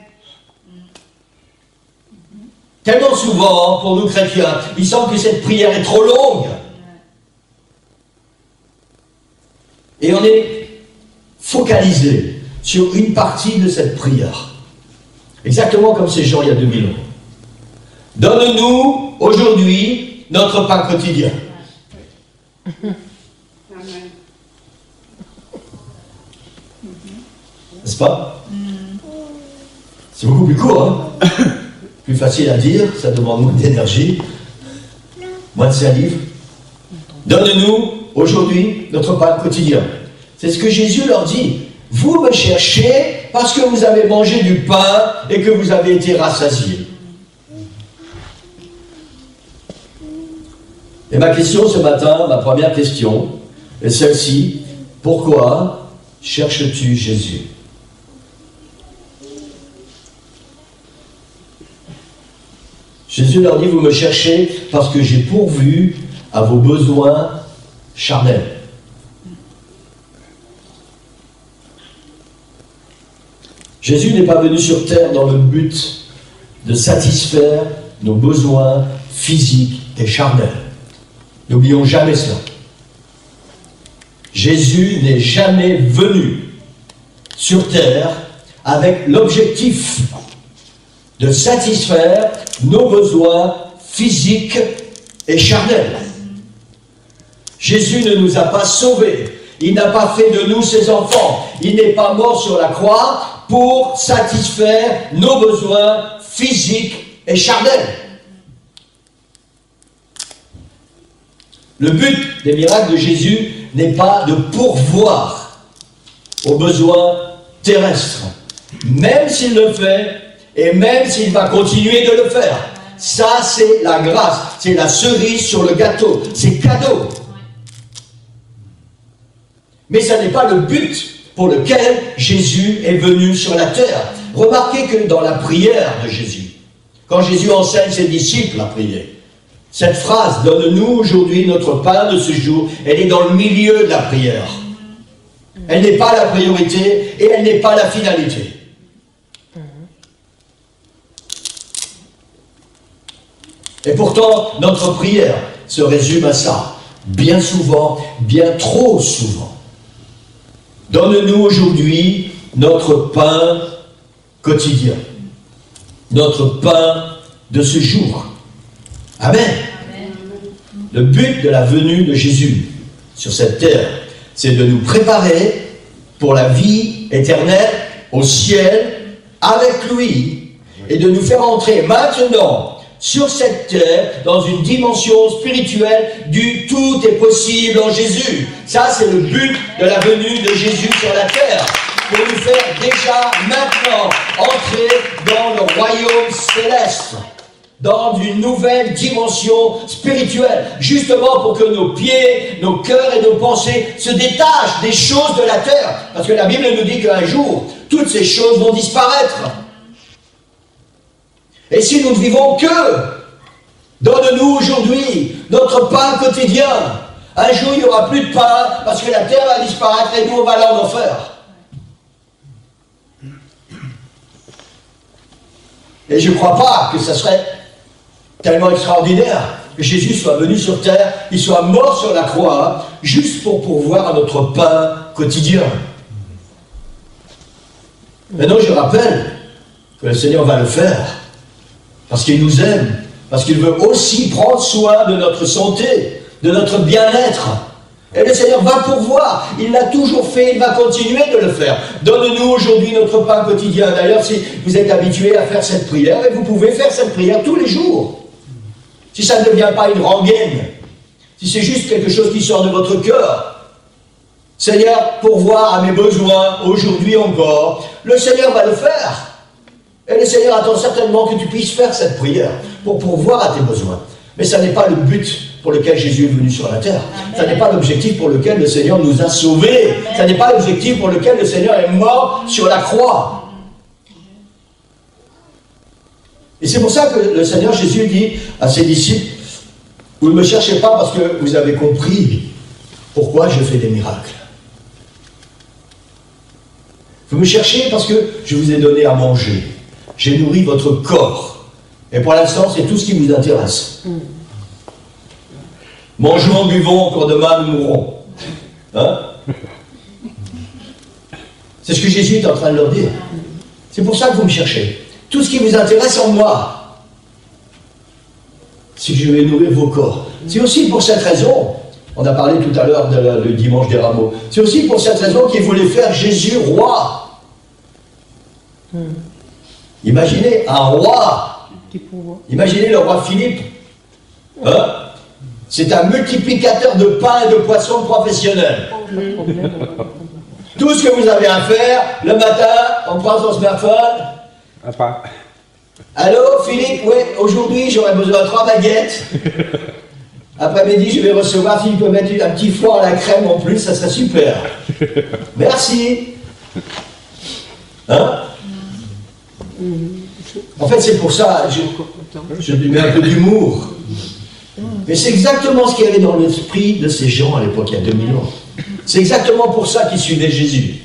Tellement souvent, pour nous chrétiens, il semble que cette prière est trop longue. Et on est focalisé sur une partie de cette prière. Exactement comme ces gens il y a 2000 ans. Donne-nous aujourd'hui notre pain quotidien. Amen. N'est-ce pas? C'est beaucoup plus court, hein? Plus facile à dire, ça demande moins d'énergie, moins de salive. Donne-nous aujourd'hui notre pain quotidien. C'est ce que Jésus leur dit. Vous me cherchez parce que vous avez mangé du pain et que vous avez été rassasiés. Et ma question ce matin, ma première question, est celle-ci. Pourquoi cherches-tu Jésus? Jésus leur dit, vous me cherchez parce que j'ai pourvu à vos besoins charnels. Jésus n'est pas venu sur terre dans le but de satisfaire nos besoins physiques et charnels. N'oublions jamais cela. Jésus n'est jamais venu sur terre avec l'objectif de satisfaire nos besoins physiques et charnels. Jésus ne nous a pas sauvés. Il n'a pas fait de nous ses enfants. Il n'est pas mort sur la croix pour satisfaire nos besoins physiques et charnels. Le but des miracles de Jésus n'est pas de pourvoir aux besoins terrestres, même s'il le fait et même s'il va continuer de le faire. Ça, c'est la grâce, c'est la cerise sur le gâteau, c'est cadeau. Mais ça n'est pas le but pour lequel Jésus est venu sur la terre. Remarquez que dans la prière de Jésus, quand Jésus enseigne ses disciples à prier, cette phrase « Donne-nous aujourd'hui notre pain de ce jour », elle est dans le milieu de la prière. Elle n'est pas la priorité et elle n'est pas la finalité. Et pourtant, notre prière se résume à ça. Bien souvent, bien trop souvent. Donne-nous aujourd'hui notre pain quotidien. Notre pain de ce jour. Amen. Amen. Le but de la venue de Jésus sur cette terre, c'est de nous préparer pour la vie éternelle au ciel avec lui et de nous faire entrer maintenant sur cette terre dans une dimension spirituelle du tout est possible en Jésus. Ça, c'est le but de la venue de Jésus sur la terre, pour nous faire déjà maintenant entrer dans le royaume céleste. dans une nouvelle dimension spirituelle, justement pour que nos pieds, nos cœurs et nos pensées se détachent des choses de la terre. Parce que la Bible nous dit qu'un jour, toutes ces choses vont disparaître. Et si nous ne vivons que, donne-nous aujourd'hui notre pain quotidien. Un jour, il n'y aura plus de pain parce que la terre va disparaître et nous, on va aller en enfer. Et je ne crois pas que ça serait tellement extraordinaire que Jésus soit venu sur terre, il soit mort sur la croix, juste pour pourvoir à notre pain quotidien. Maintenant, je rappelle que le Seigneur va le faire, parce qu'il nous aime, parce qu'il veut aussi prendre soin de notre santé, de notre bien-être. Et le Seigneur va pourvoir. Il l'a toujours fait, il va continuer de le faire. Donne-nous aujourd'hui notre pain quotidien. D'ailleurs, si vous êtes habitué à faire cette prière, vous pouvez faire cette prière tous les jours. Si ça ne devient pas une rengaine, si c'est juste quelque chose qui sort de votre cœur, Seigneur, pourvoir à mes besoins aujourd'hui encore, le Seigneur va le faire. Et le Seigneur attend certainement que tu puisses faire cette prière pour pourvoir à tes besoins. Mais ça n'est pas le but pour lequel Jésus est venu sur la terre. Ça n'est pas l'objectif pour lequel le Seigneur nous a sauvés. Ça n'est pas l'objectif pour lequel le Seigneur est mort sur la croix. Et c'est pour ça que le Seigneur Jésus dit à ses disciples, vous ne me cherchez pas parce que vous avez compris pourquoi je fais des miracles. Vous me cherchez parce que je vous ai donné à manger. J'ai nourri votre corps. Et pour l'instant, c'est tout ce qui vous intéresse. Mangeons, buvons, encore demain nous mourrons. Hein? C'est ce que Jésus est en train de leur dire. C'est pour ça que vous me cherchez. Tout ce qui vous intéresse en moi, c'est que je vais nourrir vos corps. C'est aussi pour cette raison, on a parlé tout à l'heure du dimanche des rameaux, c'est aussi pour cette raison qu'il voulait faire Jésus roi. Imaginez un roi. Imaginez le roi Philippe. Hein? C'est un multiplicateur de pain et de poissons professionnel. Tout ce que vous avez à faire, le matin, on prend son smartphone. Allô Philippe, oui, aujourd'hui j'aurais besoin de 3 baguettes. Après-midi, je vais recevoir, s'il peut mettre un petit foie à la crème en plus, ça serait super. Merci. Hein? En fait, c'est pour ça, je lui mets un peu d'humour. Mais c'est exactement ce qu'il y avait dans l'esprit de ces gens à l'époque, il y a 2000 ans. C'est exactement pour ça qu'ils suivaient Jésus.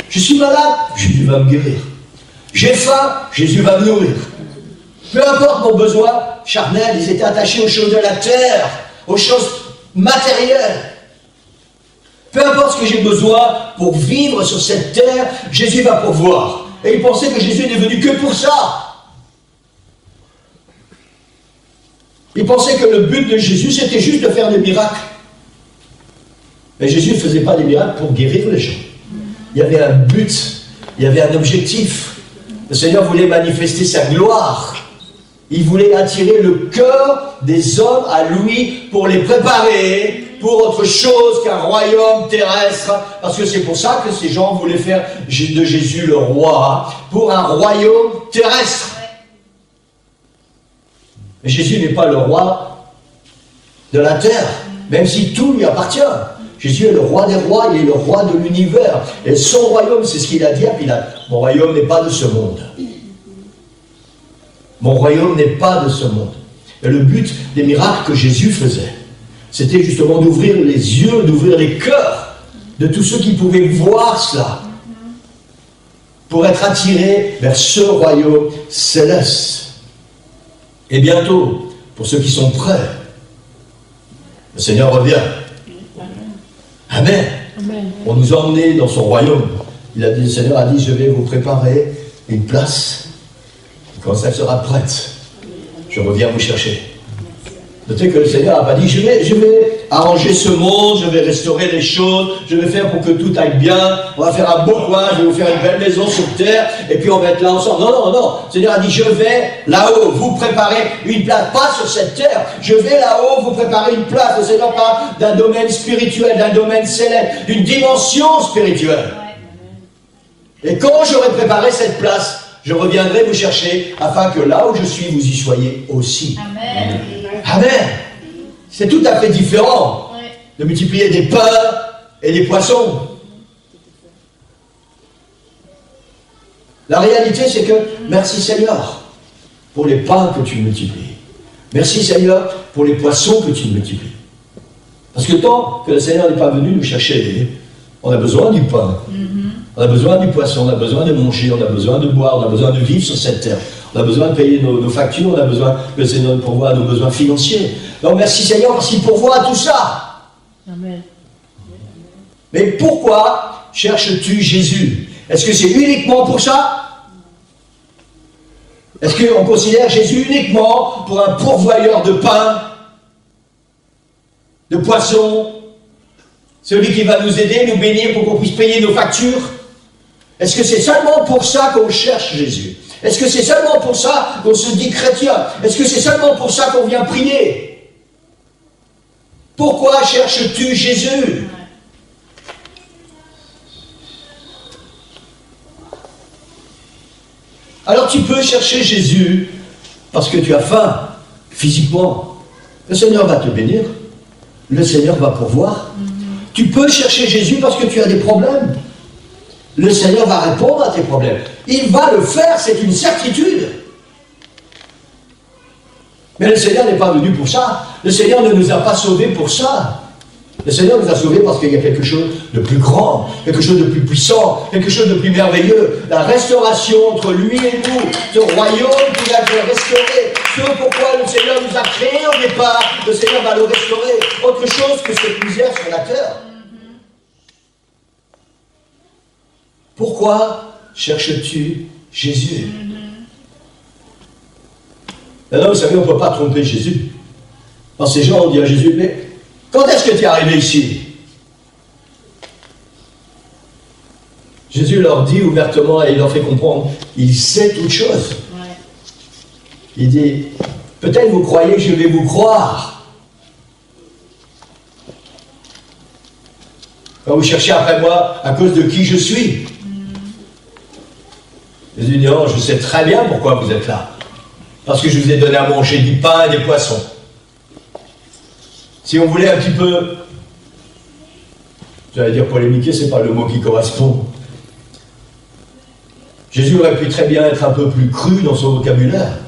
Je suis malade, Jésus va me guérir. J'ai faim, Jésus va me nourrir. Peu importe mon besoin charnel, ils étaient attachés aux choses de la terre, aux choses matérielles. Peu importe ce que j'ai besoin pour vivre sur cette terre, Jésus va pourvoir. Et ils pensaient que Jésus n'est venu que pour ça. Ils pensaient que le but de Jésus, c'était juste de faire des miracles. Mais Jésus ne faisait pas des miracles pour guérir les gens. Il y avait un but, il y avait un objectif. Le Seigneur voulait manifester sa gloire. Il voulait attirer le cœur des hommes à lui pour les préparer pour autre chose qu'un royaume terrestre. Parce que c'est pour ça que ces gens voulaient faire de Jésus le roi, pour un royaume terrestre. Mais Jésus n'est pas le roi de la terre, même si tout lui appartient. Jésus est le roi des rois, il est le roi de l'univers. Et son royaume, c'est ce qu'il a dit à Pilate. Mon royaume n'est pas de ce monde. Mon royaume n'est pas de ce monde. Et le but des miracles que Jésus faisait, c'était justement d'ouvrir les yeux, d'ouvrir les cœurs de tous ceux qui pouvaient voir cela, pour être attirés vers ce royaume céleste. Et bientôt, pour ceux qui sont prêts, le Seigneur revient. Amen. Amen. On nous a emmenés dans son royaume. Le Seigneur a dit, je vais vous préparer une place. Quand ça sera prête, je reviens vous chercher. Notez que le Seigneur n'a pas dit, je vais arranger ce monde, je vais restaurer les choses, je vais faire pour que tout aille bien, on va faire un beau coin, je vais vous faire une belle maison sur terre, et puis on va être là ensemble. Non, non, non. Le Seigneur a dit, je vais là-haut, vous préparer une place, pas sur cette terre, je vais là-haut, vous préparer une place. Le Seigneur parle d'un domaine spirituel, d'un domaine céleste, d'une dimension spirituelle. Et quand j'aurai préparé cette place, je reviendrai vous chercher, afin que là où je suis, vous y soyez aussi. Amen. Amen. C'est tout à fait différent de multiplier des pains et des poissons. La réalité, c'est que, merci Seigneur, pour les pains que tu multiplies. Merci Seigneur, pour les poissons que tu multiplies. Parce que tant que le Seigneur n'est pas venu nous chercher, on a besoin du pain. On a besoin du poisson, on a besoin de manger, on a besoin de boire, on a besoin de vivre sur cette terre. On a besoin de payer nos factures, on a besoin que le Seigneur nous pourvoie à nos besoins financiers. Donc merci Seigneur parce qu'il pourvoit à tout ça. Amen. Mais pourquoi cherches-tu Jésus? Est-ce que c'est uniquement pour ça? Est-ce qu'on considère Jésus uniquement pour un pourvoyeur de pain, de poissons, celui qui va nous aider, nous bénir pour qu'on puisse payer nos factures? Est-ce que c'est seulement pour ça qu'on cherche Jésus? Est-ce que c'est seulement pour ça qu'on se dit chrétien? Est-ce que c'est seulement pour ça qu'on vient prier? Pourquoi cherches-tu Jésus? Alors tu peux chercher Jésus parce que tu as faim, physiquement. Le Seigneur va te bénir. Le Seigneur va pourvoir. Tu peux chercher Jésus parce que tu as des problèmes. Le Seigneur va répondre à tes problèmes. Il va le faire, c'est une certitude. Mais le Seigneur n'est pas venu pour ça. Le Seigneur ne nous a pas sauvés pour ça. Le Seigneur nous a sauvés parce qu'il y a quelque chose de plus grand, quelque chose de plus puissant, quelque chose de plus merveilleux. La restauration entre lui et nous, ce royaume qui va être restauré. Ce pourquoi le Seigneur nous a créés au départ, le Seigneur va le restaurer. Autre chose que cette misère sur la terre. Pourquoi cherches-tu Jésus? Maintenant, vous savez, on ne peut pas tromper Jésus. Quand ces gens ont dit à Jésus, mais quand est-ce que tu es arrivé ici? Jésus leur dit ouvertement et il leur fait comprendre, il sait toutes choses. Il dit, peut-être vous croyez que je vais vous croire. Quand vous cherchez après moi, à cause de qui je suis. Jésus dit, non, je sais très bien pourquoi vous êtes là. Parce que je vous ai donné à manger du pain et des poissons. Si on voulait un petit peu, j'allais dire polémiquer, c'est pas le mot qui correspond. Jésus aurait pu très bien être un peu plus cru dans son vocabulaire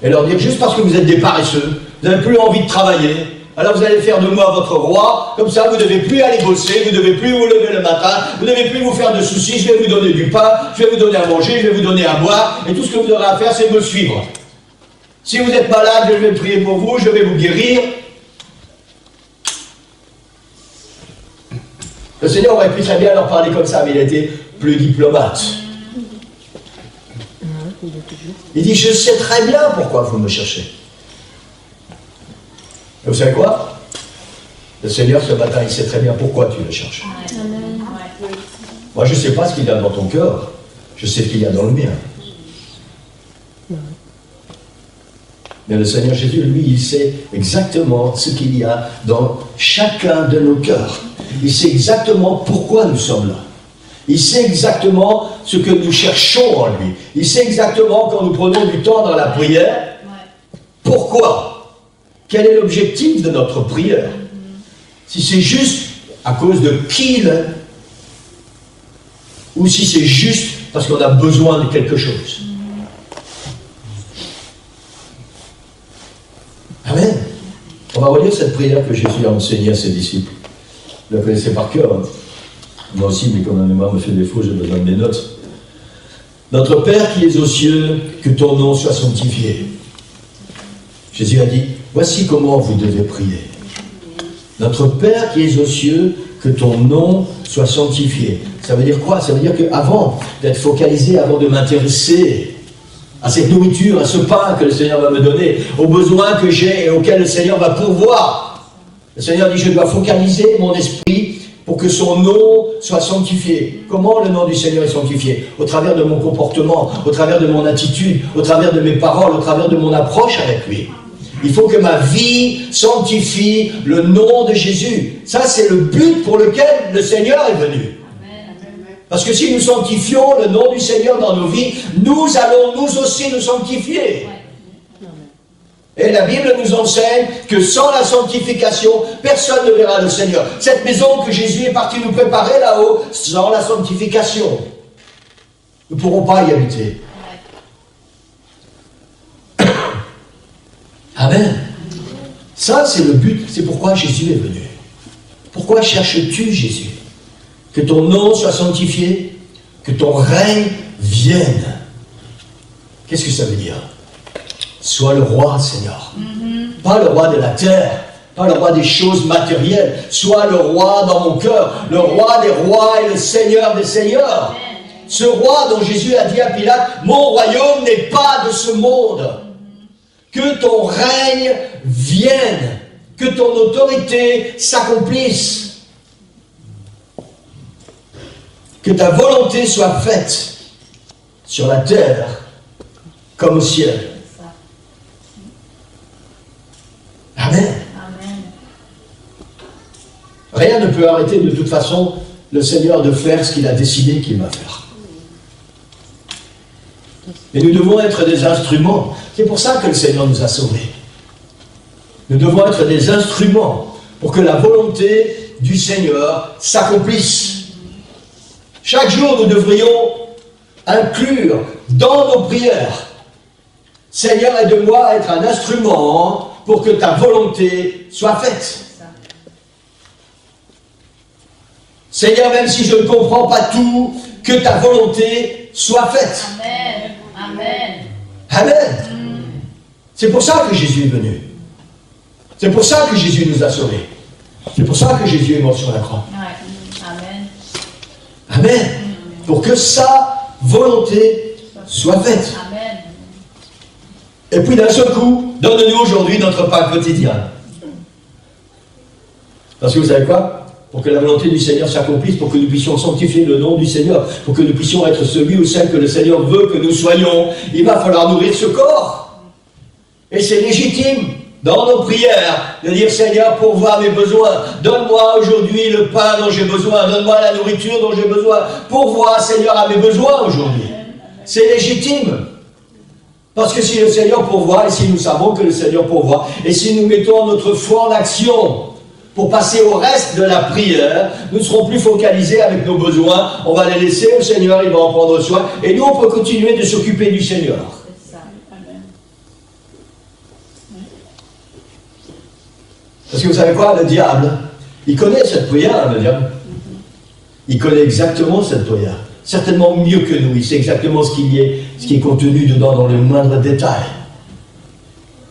et leur dire, juste parce que vous êtes des paresseux, vous n'avez plus envie de travailler, alors vous allez faire de moi votre roi, comme ça vous ne devez plus aller bosser, vous ne devez plus vous lever le matin, vous ne devez plus vous faire de soucis, je vais vous donner du pain, je vais vous donner à manger, je vais vous donner à boire, et tout ce que vous aurez à faire, c'est me suivre. Si vous êtes malade, je vais prier pour vous, je vais vous guérir. Le Seigneur aurait pu très bien leur parler comme ça, mais il a été plus diplomate. Il dit, je sais très bien pourquoi vous me cherchez. Et vous savez quoi? Le Seigneur, ce matin, il sait très bien pourquoi tu le cherches. Moi, je ne sais pas ce qu'il y a dans ton cœur. Je sais ce qu'il y a dans le mien. Mais le Seigneur Jésus, lui, il sait exactement ce qu'il y a dans chacun de nos cœurs. Il sait exactement pourquoi nous sommes là. Il sait exactement ce que nous cherchons en lui. Il sait exactement quand nous prenons du temps dans la prière, pourquoi. Quel est l'objectif de notre prière? Si c'est juste à cause de qui il est, ou si c'est juste parce qu'on a besoin de quelque chose. Amen. On va relire cette prière que Jésus a enseignée à ses disciples. Vous la connaissez par cœur. Hein? Moi aussi, mais comme ma mémoire me fait défaut, j'ai besoin de mes notes. Notre Père qui es aux cieux, que ton nom soit sanctifié. Jésus a dit, voici comment vous devez prier. Notre Père qui es aux cieux, que ton nom soit sanctifié. Ça veut dire quoi? Ça veut dire qu'avant d'être focalisé, avant de m'intéresser à cette nourriture, à ce pain que le Seigneur va me donner, aux besoins que j'ai et auxquels le Seigneur va pourvoir, le Seigneur dit, je dois focaliser mon esprit pour que son nom soit sanctifié. Comment le nom du Seigneur est sanctifié? Au travers de mon comportement, au travers de mon attitude, au travers de mes paroles, au travers de mon approche avec lui. Il faut que ma vie sanctifie le nom de Jésus. Ça, c'est le but pour lequel le Seigneur est venu. Parce que si nous sanctifions le nom du Seigneur dans nos vies, nous allons nous aussi nous sanctifier. Et la Bible nous enseigne que sans la sanctification, personne ne verra le Seigneur. Cette maison que Jésus est parti nous préparer là-haut, sans la sanctification, nous ne pourrons pas y habiter. Amen. Ça, c'est le but, c'est pourquoi Jésus est venu. Pourquoi cherches-tu Jésus? Que ton nom soit sanctifié, que ton règne vienne. Qu'est-ce que ça veut dire? Sois le roi, Seigneur. Pas le roi de la terre, pas le roi des choses matérielles. Sois le roi dans mon cœur, le roi des rois et le Seigneur des seigneurs. Ce roi dont Jésus a dit à Pilate, mon royaume n'est pas de ce monde. Que ton règne vienne, que ton autorité s'accomplisse. Que ta volonté soit faite sur la terre comme au ciel. Amen. Amen. Rien ne peut arrêter de toute façon le Seigneur de faire ce qu'il a décidé qu'il va faire. Et nous devons être des instruments. C'est pour ça que le Seigneur nous a sauvés. Nous devons être des instruments pour que la volonté du Seigneur s'accomplisse. Chaque jour, nous devrions inclure dans nos prières, Seigneur, aide-moi à être un instrument pour que ta volonté soit faite. Seigneur, même si je ne comprends pas tout, que ta volonté soit faite. Amen. Amen. Amen. C'est pour ça que Jésus est venu. C'est pour ça que Jésus nous a sauvés. C'est pour ça que Jésus est mort sur la croix. Amen. Amen. Pour que sa volonté soit faite. Amen. Et puis d'un seul coup, donne-nous aujourd'hui notre pain quotidien. Parce que vous savez quoi? Pour que la volonté du Seigneur s'accomplisse, pour que nous puissions sanctifier le nom du Seigneur, pour que nous puissions être celui ou celle que le Seigneur veut que nous soyons, il va falloir nourrir ce corps. Et c'est légitime, dans nos prières, de dire Seigneur, pourvois mes besoins. Donne-moi aujourd'hui le pain dont j'ai besoin. Donne-moi la nourriture dont j'ai besoin. Pourvois, Seigneur, à mes besoins aujourd'hui. C'est légitime. Parce que si le Seigneur pourvoit, et si nous savons que le Seigneur pourvoit, et si nous mettons notre foi en action pour passer au reste de la prière, nous ne serons plus focalisés avec nos besoins, on va les laisser au Seigneur, il va en prendre soin, et nous on peut continuer de s'occuper du Seigneur. Parce que vous savez quoi, le diable, il connaît cette prière, le diable. Il connaît exactement cette prière. Certainement mieux que nous, il sait exactement ce qui est contenu dedans dans le moindre détail.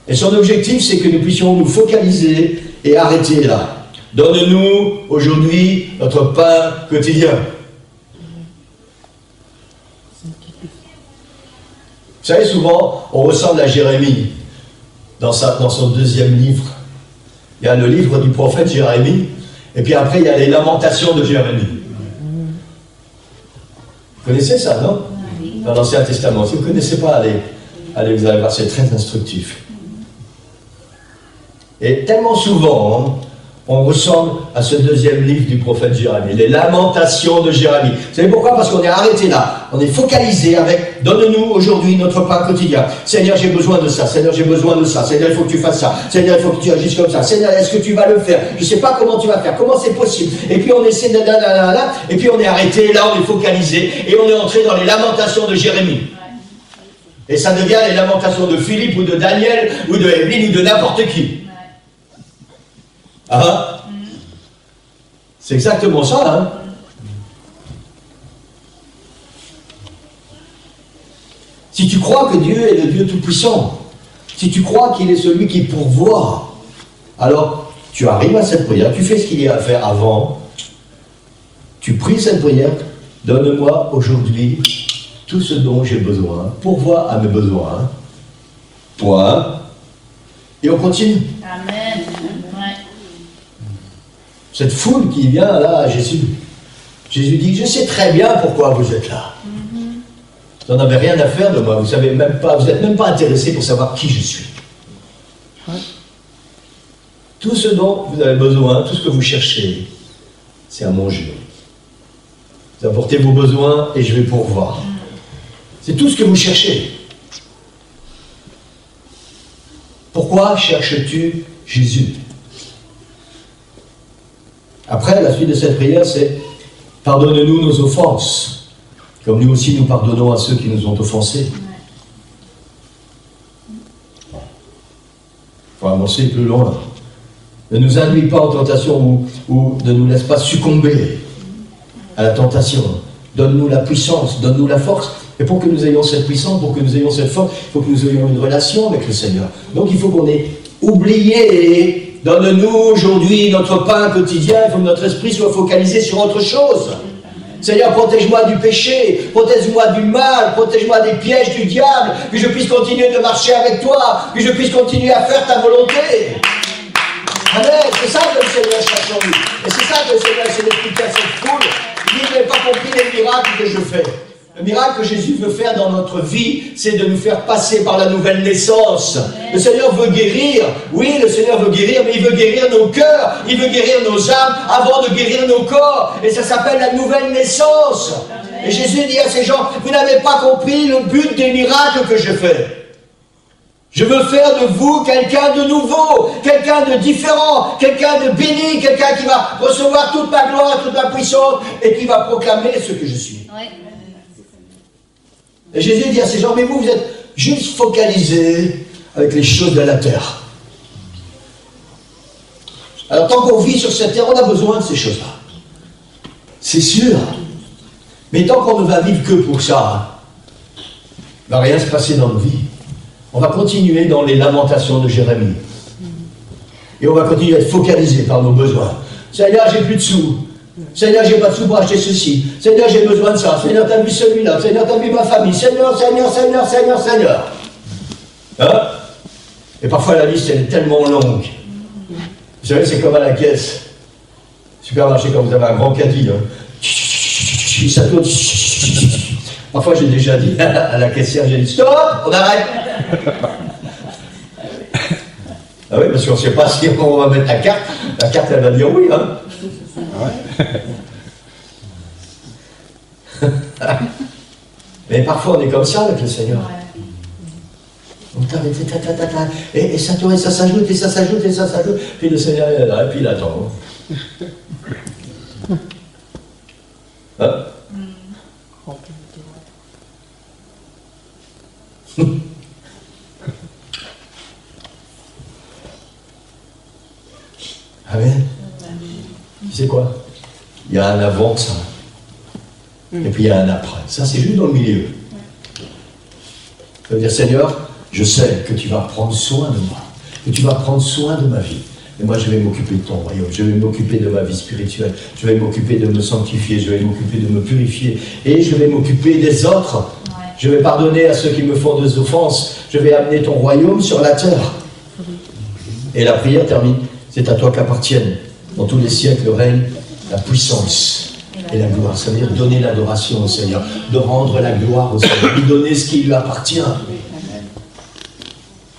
Et son objectif, c'est que nous puissions nous focaliser et arrêter là. Donne-nous aujourd'hui notre pain quotidien. Vous savez, souvent, on ressemble à Jérémie dans son deuxième livre. Il y a le livre du prophète Jérémie, et puis après, il y a les lamentations de Jérémie. Vous connaissez ça, non? Dans l'Ancien Testament. Si vous ne connaissez pas, allez, vous allez voir, c'est très instructif. Et tellement souvent, on ressemble à ce deuxième livre du prophète Jérémie, les lamentations de Jérémie. Vous savez pourquoi? Parce qu'on est arrêté là. On est focalisé avec, donne-nous aujourd'hui notre pain quotidien. Seigneur, j'ai besoin de ça. Seigneur, j'ai besoin de ça. Seigneur, il faut que tu fasses ça. Seigneur, il faut que tu agisses comme ça. Seigneur, est-ce que tu vas le faire? Je ne sais pas comment tu vas faire. Comment c'est possible? Et puis on essaie de et puis on est arrêté. Là, on est focalisé. Et on est entré dans les lamentations de Jérémie. Et ça devient les lamentations de Philippe ou de Daniel ou de Évelyne ou de n'importe qui. Ah, c'est exactement ça, hein? Si tu crois que Dieu est le Dieu Tout-Puissant, si tu crois qu'il est celui qui pourvoit, alors tu arrives à cette prière, tu fais ce qu'il y a à faire avant, tu pries cette prière, donne-moi aujourd'hui tout ce dont j'ai besoin, pourvois à mes besoins, point, et on continue. Amen. Cette foule qui vient là à Jésus. Jésus dit, je sais très bien pourquoi vous êtes là. Vous n'en avez rien à faire de moi, vous savez même pas, vous n'êtes même pas intéressé pour savoir qui je suis. Tout ce dont vous avez besoin, tout ce que vous cherchez, c'est à manger. Vous apportez vos besoins et je vais pourvoir. C'est tout ce que vous cherchez. Pourquoi cherches-tu Jésus? Après, la suite de cette prière, c'est « Pardonne-nous nos offenses, comme nous aussi nous pardonnons à ceux qui nous ont offensés. » Il faut avancer plus loin. Ne nous induis pas en tentation ou ne nous laisse pas succomber à la tentation. Donne-nous la puissance, donne-nous la force. Et pour que nous ayons cette puissance, pour que nous ayons cette force, il faut que nous ayons une relation avec le Seigneur. Donc il faut qu'on ait oublié, donne-nous aujourd'hui notre pain quotidien, il faut que notre esprit soit focalisé sur autre chose. Seigneur, protège-moi du péché, protège-moi du mal, protège-moi des pièges du diable, que je puisse continuer de marcher avec toi, que je puisse continuer à faire ta volonté. Amen, c'est ça que le Seigneur cherche en nous. Et c'est ça que le Seigneur essaie d'expliquer à cette foule. Il dit, vous n'avez pas compris les miracles que je fais. Le miracle que Jésus veut faire dans notre vie, c'est de nous faire passer par la nouvelle naissance. Le Seigneur veut guérir. Oui, le Seigneur veut guérir, mais il veut guérir nos cœurs. Il veut guérir nos âmes avant de guérir nos corps. Et ça s'appelle la nouvelle naissance. Et Jésus dit à ces gens, vous n'avez pas compris le but des miracles que je fais. Je veux faire de vous quelqu'un de nouveau, quelqu'un de différent, quelqu'un de béni, quelqu'un qui va recevoir toute ma gloire, toute ma puissance et qui va proclamer ce que je suis. Oui. Et Jésus dit à ces gens, mais vous êtes juste focalisés avec les choses de la terre. Alors tant qu'on vit sur cette terre, on a besoin de ces choses-là. C'est sûr. Mais tant qu'on ne va vivre que pour ça, il ne va rien se passer dans nos vies. On va continuer dans les lamentations de Jérémie. Et on va continuer à être focalisé par nos besoins. Seigneur, j'ai plus de sous. Seigneur, j'ai pas de sous pour acheter ceci. Seigneur, j'ai besoin de ça. Seigneur, t'as vu celui-là. Seigneur, t'as vu ma famille. Seigneur, Seigneur, Seigneur, Seigneur, Seigneur. Hein? Et parfois la liste, elle est tellement longue. Vous savez, c'est comme à la caisse. Supermarché, quand vous avez un grand caddie. Hein. Ça tourne. Parfois, j'ai déjà dit à la caissière, j'ai dit stop, on arrête. Ah oui, parce qu'on ne sait pas si on va mettre la carte. La carte, elle va dire oui. Hein. Mais parfois, on est comme ça avec le Seigneur. Et ça tourne, et ça s'ajoute, et ça s'ajoute, et ça s'ajoute. Puis le Seigneur est là, et puis il attend. Hein? Amen. Tu sais quoi? Il y a un avant ça. Et puis il y a un après. Ça, c'est juste dans le milieu. Ça veut dire, Seigneur, je sais que tu vas prendre soin de moi, que tu vas prendre soin de ma vie. Et moi, je vais m'occuper de ton royaume, je vais m'occuper de ma vie spirituelle, je vais m'occuper de me sanctifier, je vais m'occuper de me purifier, et je vais m'occuper des autres. Je vais pardonner à ceux qui me font des offenses, je vais amener ton royaume sur la terre. Et la prière termine, c'est à toi qu'appartiennent, dans tous les siècles, le règne, la puissance et la gloire. Ça veut dire donner l'adoration au Seigneur, de rendre la gloire au Seigneur, lui donner ce qui lui appartient.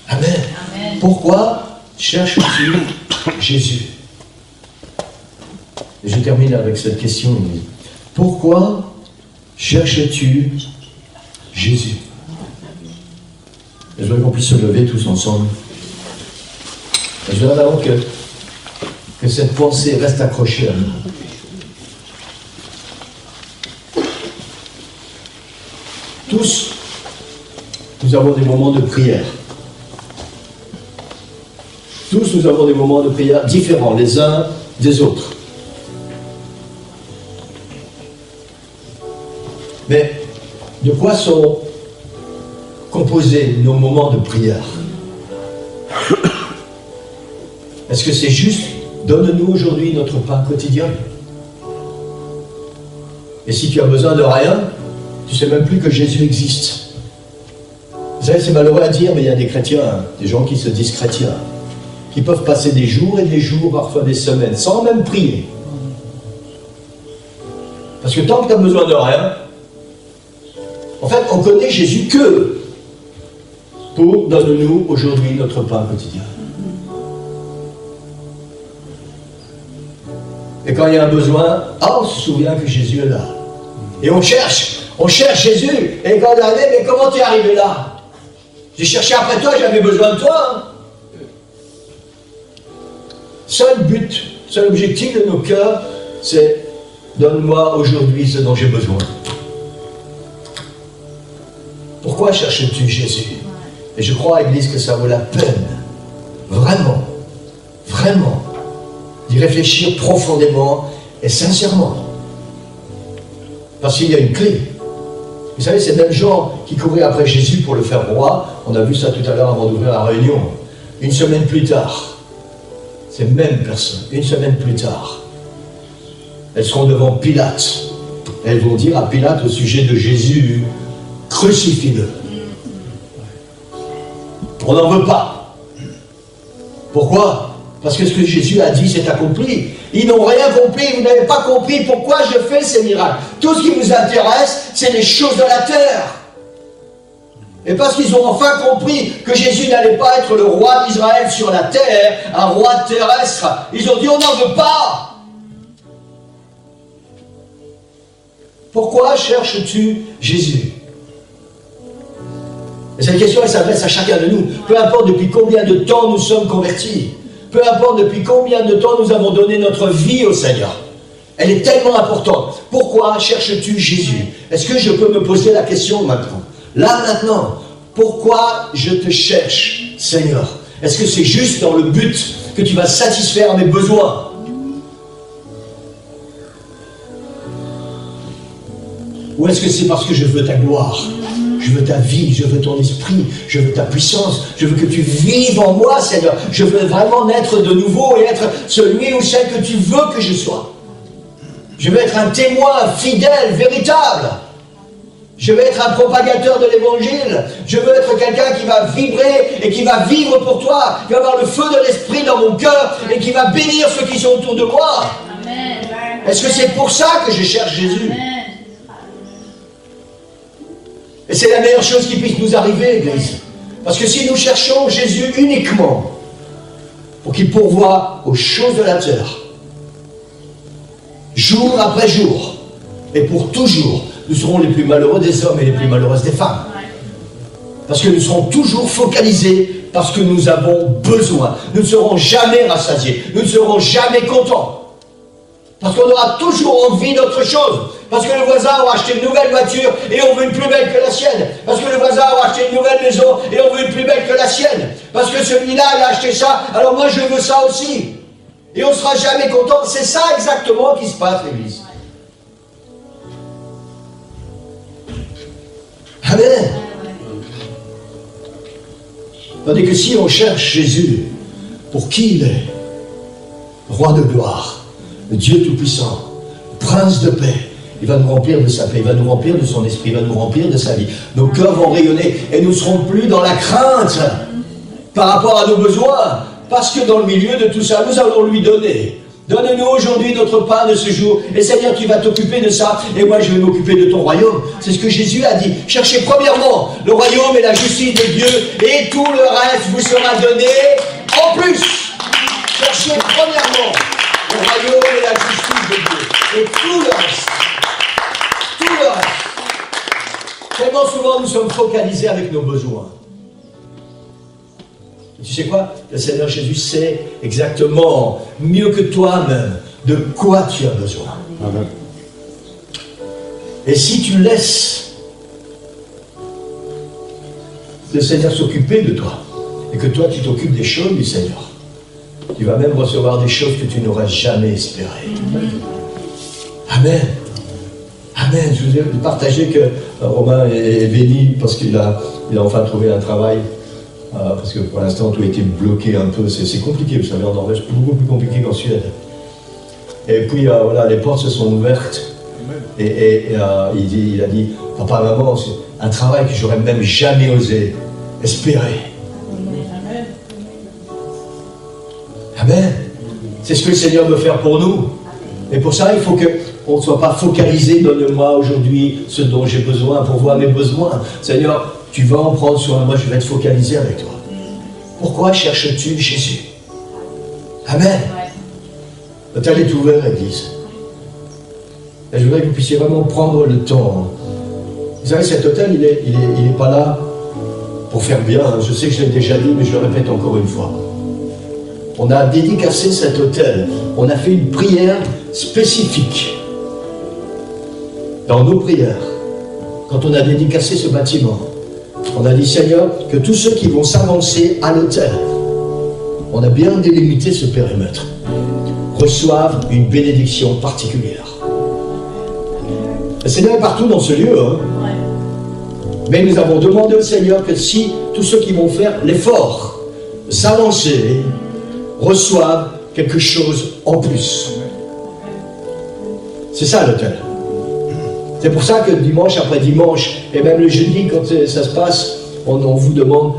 Amen. Amen. Pourquoi cherches-tu Jésus? Et je termine avec cette question. Pourquoi cherches-tu Jésus? Et je voudrais qu'on puisse se lever tous ensemble. Et je voudrais d'abord que cette pensée reste accrochée à nous. Tous, nous avons des moments de prière. Tous, nous avons des moments de prière différents les uns des autres. Mais de quoi sont composés nos moments de prière? Est-ce que c'est juste « Donne-nous aujourd'hui notre pain quotidien » Et si tu as besoin de rien, tu ne sais même plus que Jésus existe. Vous savez, c'est malheureux à dire, mais il y a des chrétiens, des gens qui se disent chrétiens, qui peuvent passer des jours et des jours, parfois des semaines, sans même prier. Parce que tant que tu as besoin de rien, en fait, on connaît Jésus que pour « Donne-nous aujourd'hui notre pain quotidien ». Et quand il y a un besoin, on se souvient que Jésus est là. Et on cherche Jésus. Et quand on est arrivé, mais comment tu es arrivé là? J'ai cherché après toi, j'avais besoin de toi. Hein. Seul but, seul objectif de nos cœurs, c'est donne-moi aujourd'hui ce dont j'ai besoin. Pourquoi cherches-tu Jésus? Et je crois, Église, que ça vaut la peine, vraiment, vraiment, d'y réfléchir profondément et sincèrement. Parce qu'il y a une clé. Vous savez, ces mêmes gens qui couraient après Jésus pour le faire roi, on a vu ça tout à l'heure avant d'ouvrir la réunion, une semaine plus tard, ces mêmes personnes, une semaine plus tard, elles seront devant Pilate. Elles vont dire à Pilate au sujet de Jésus, crucifie-le. On n'en veut pas. Pourquoi? Parce que ce que Jésus a dit, c'est accompli. Ils n'ont rien compris, vous n'avez pas compris pourquoi je fais ces miracles. Tout ce qui vous intéresse, c'est les choses de la terre. Et parce qu'ils ont enfin compris que Jésus n'allait pas être le roi d'Israël sur la terre, un roi terrestre, ils ont dit on n'en veut pas. Pourquoi cherches-tu Jésus? Et cette question, elle s'adresse à chacun de nous. Peu importe depuis combien de temps nous sommes convertis. Peu importe depuis combien de temps nous avons donné notre vie au Seigneur. Elle est tellement importante. Pourquoi cherches-tu Jésus? Est-ce que je peux me poser la question maintenant? Là, maintenant, pourquoi je te cherche, Seigneur? Est-ce que c'est juste dans le but que tu vas satisfaire mes besoins? Ou est-ce que c'est parce que je veux ta gloire? Je veux ta vie, je veux ton esprit, je veux ta puissance, je veux que tu vives en moi, Seigneur. Je veux vraiment naître de nouveau et être celui ou celle que tu veux que je sois. Je veux être un témoin fidèle, véritable. Je veux être un propagateur de l'évangile. Je veux être quelqu'un qui va vibrer et qui va vivre pour toi, qui va avoir le feu de l'esprit dans mon cœur et qui va bénir ceux qui sont autour de moi. Est-ce que c'est pour ça que je cherche Jésus? Et c'est la meilleure chose qui puisse nous arriver, Église. Parce que si nous cherchons Jésus uniquement pour qu'il pourvoie aux choses de la terre, jour après jour, et pour toujours, nous serons les plus malheureux des hommes et les plus malheureuses des femmes. Parce que nous serons toujours focalisés parce que nous avons besoin. Nous ne serons jamais rassasiés. Nous ne serons jamais contents. Parce qu'on aura toujours envie d'autre chose. Parce que le voisin aura acheté une nouvelle voiture et on veut une plus belle que la sienne. Parce que le voisin aura acheté une nouvelle maison et on veut une plus belle que la sienne. Parce que celui-là, il a acheté ça, alors moi je veux ça aussi. Et on ne sera jamais content. C'est ça exactement qui se passe, l'Église. Amen. Tandis que si on cherche Jésus pour qui il est, roi de gloire, le Dieu Tout-Puissant, prince de paix, il va nous remplir de sa paix, il va nous remplir de son esprit, il va nous remplir de sa vie. Nos cœurs vont rayonner et nous ne serons plus dans la crainte par rapport à nos besoins. Parce que dans le milieu de tout ça, nous allons lui donner. Donne-nous aujourd'hui notre pain de ce jour. Et Seigneur, tu vas t'occuper de ça. Et moi, je vais m'occuper de ton royaume. C'est ce que Jésus a dit. Cherchez premièrement le royaume et la justice de Dieu. Et tout le reste vous sera donné en plus. Cherchez premièrement le royaume et la justice de Dieu. Et tout le reste. Tout le reste. Tellement souvent, nous sommes focalisés avec nos besoins. Tu sais quoi? Le Seigneur Jésus sait exactement, mieux que toi-même, de quoi tu as besoin. Amen. Et si tu laisses le Seigneur s'occuper de toi, et que toi tu t'occupes des choses du Seigneur, tu vas même recevoir des choses que tu n'aurais jamais espérées. Amen. Amen. Je vous ai partagé que Romain est béni parce qu'il a enfin trouvé un travail. Parce que pour l'instant tout a été bloqué un peu, c'est compliqué, vous savez, en Norvège, beaucoup plus compliqué qu'en Suède. Et puis voilà, les portes se sont ouvertes, et il a dit, papa, maman, c'est un travail que j'aurais même jamais osé espérer. Amen. C'est ce que le Seigneur veut faire pour nous. Et pour ça, il faut qu'on ne soit pas focalisé, donne-moi aujourd'hui ce dont j'ai besoin, pour voir mes besoins. Seigneur, tu vas en prendre soin, moi je vais être focalisé avec toi. Pourquoi cherches-tu Jésus? Amen. Le tel est ouvert, Église. Et je voudrais que vous puissiez vraiment prendre le temps. Vous savez, cet hôtel, il est pas là pour faire bien. Je sais que je l'ai déjà dit, mais je le répète encore une fois. On a dédicacé cet hôtel. On a fait une prière spécifique. Dans nos prières, quand on a dédicacé ce bâtiment, on a dit, Seigneur, que tous ceux qui vont s'avancer à l'hôtel, on a bien délimité ce périmètre, reçoivent une bénédiction particulière. Le Seigneur est partout dans ce lieu, hein. Mais nous avons demandé au Seigneur que si tous ceux qui vont faire l'effort de s'avancer reçoivent quelque chose en plus. C'est ça l'hôtel. C'est pour ça que dimanche après dimanche, et même le jeudi quand ça se passe, on vous demande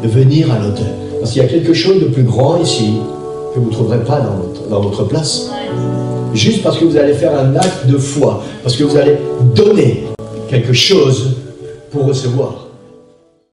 de venir à l'hôtel. Parce qu'il y a quelque chose de plus grand ici que vous ne trouverez pas dans votre place. Juste parce que vous allez faire un acte de foi, parce que vous allez donner quelque chose pour recevoir.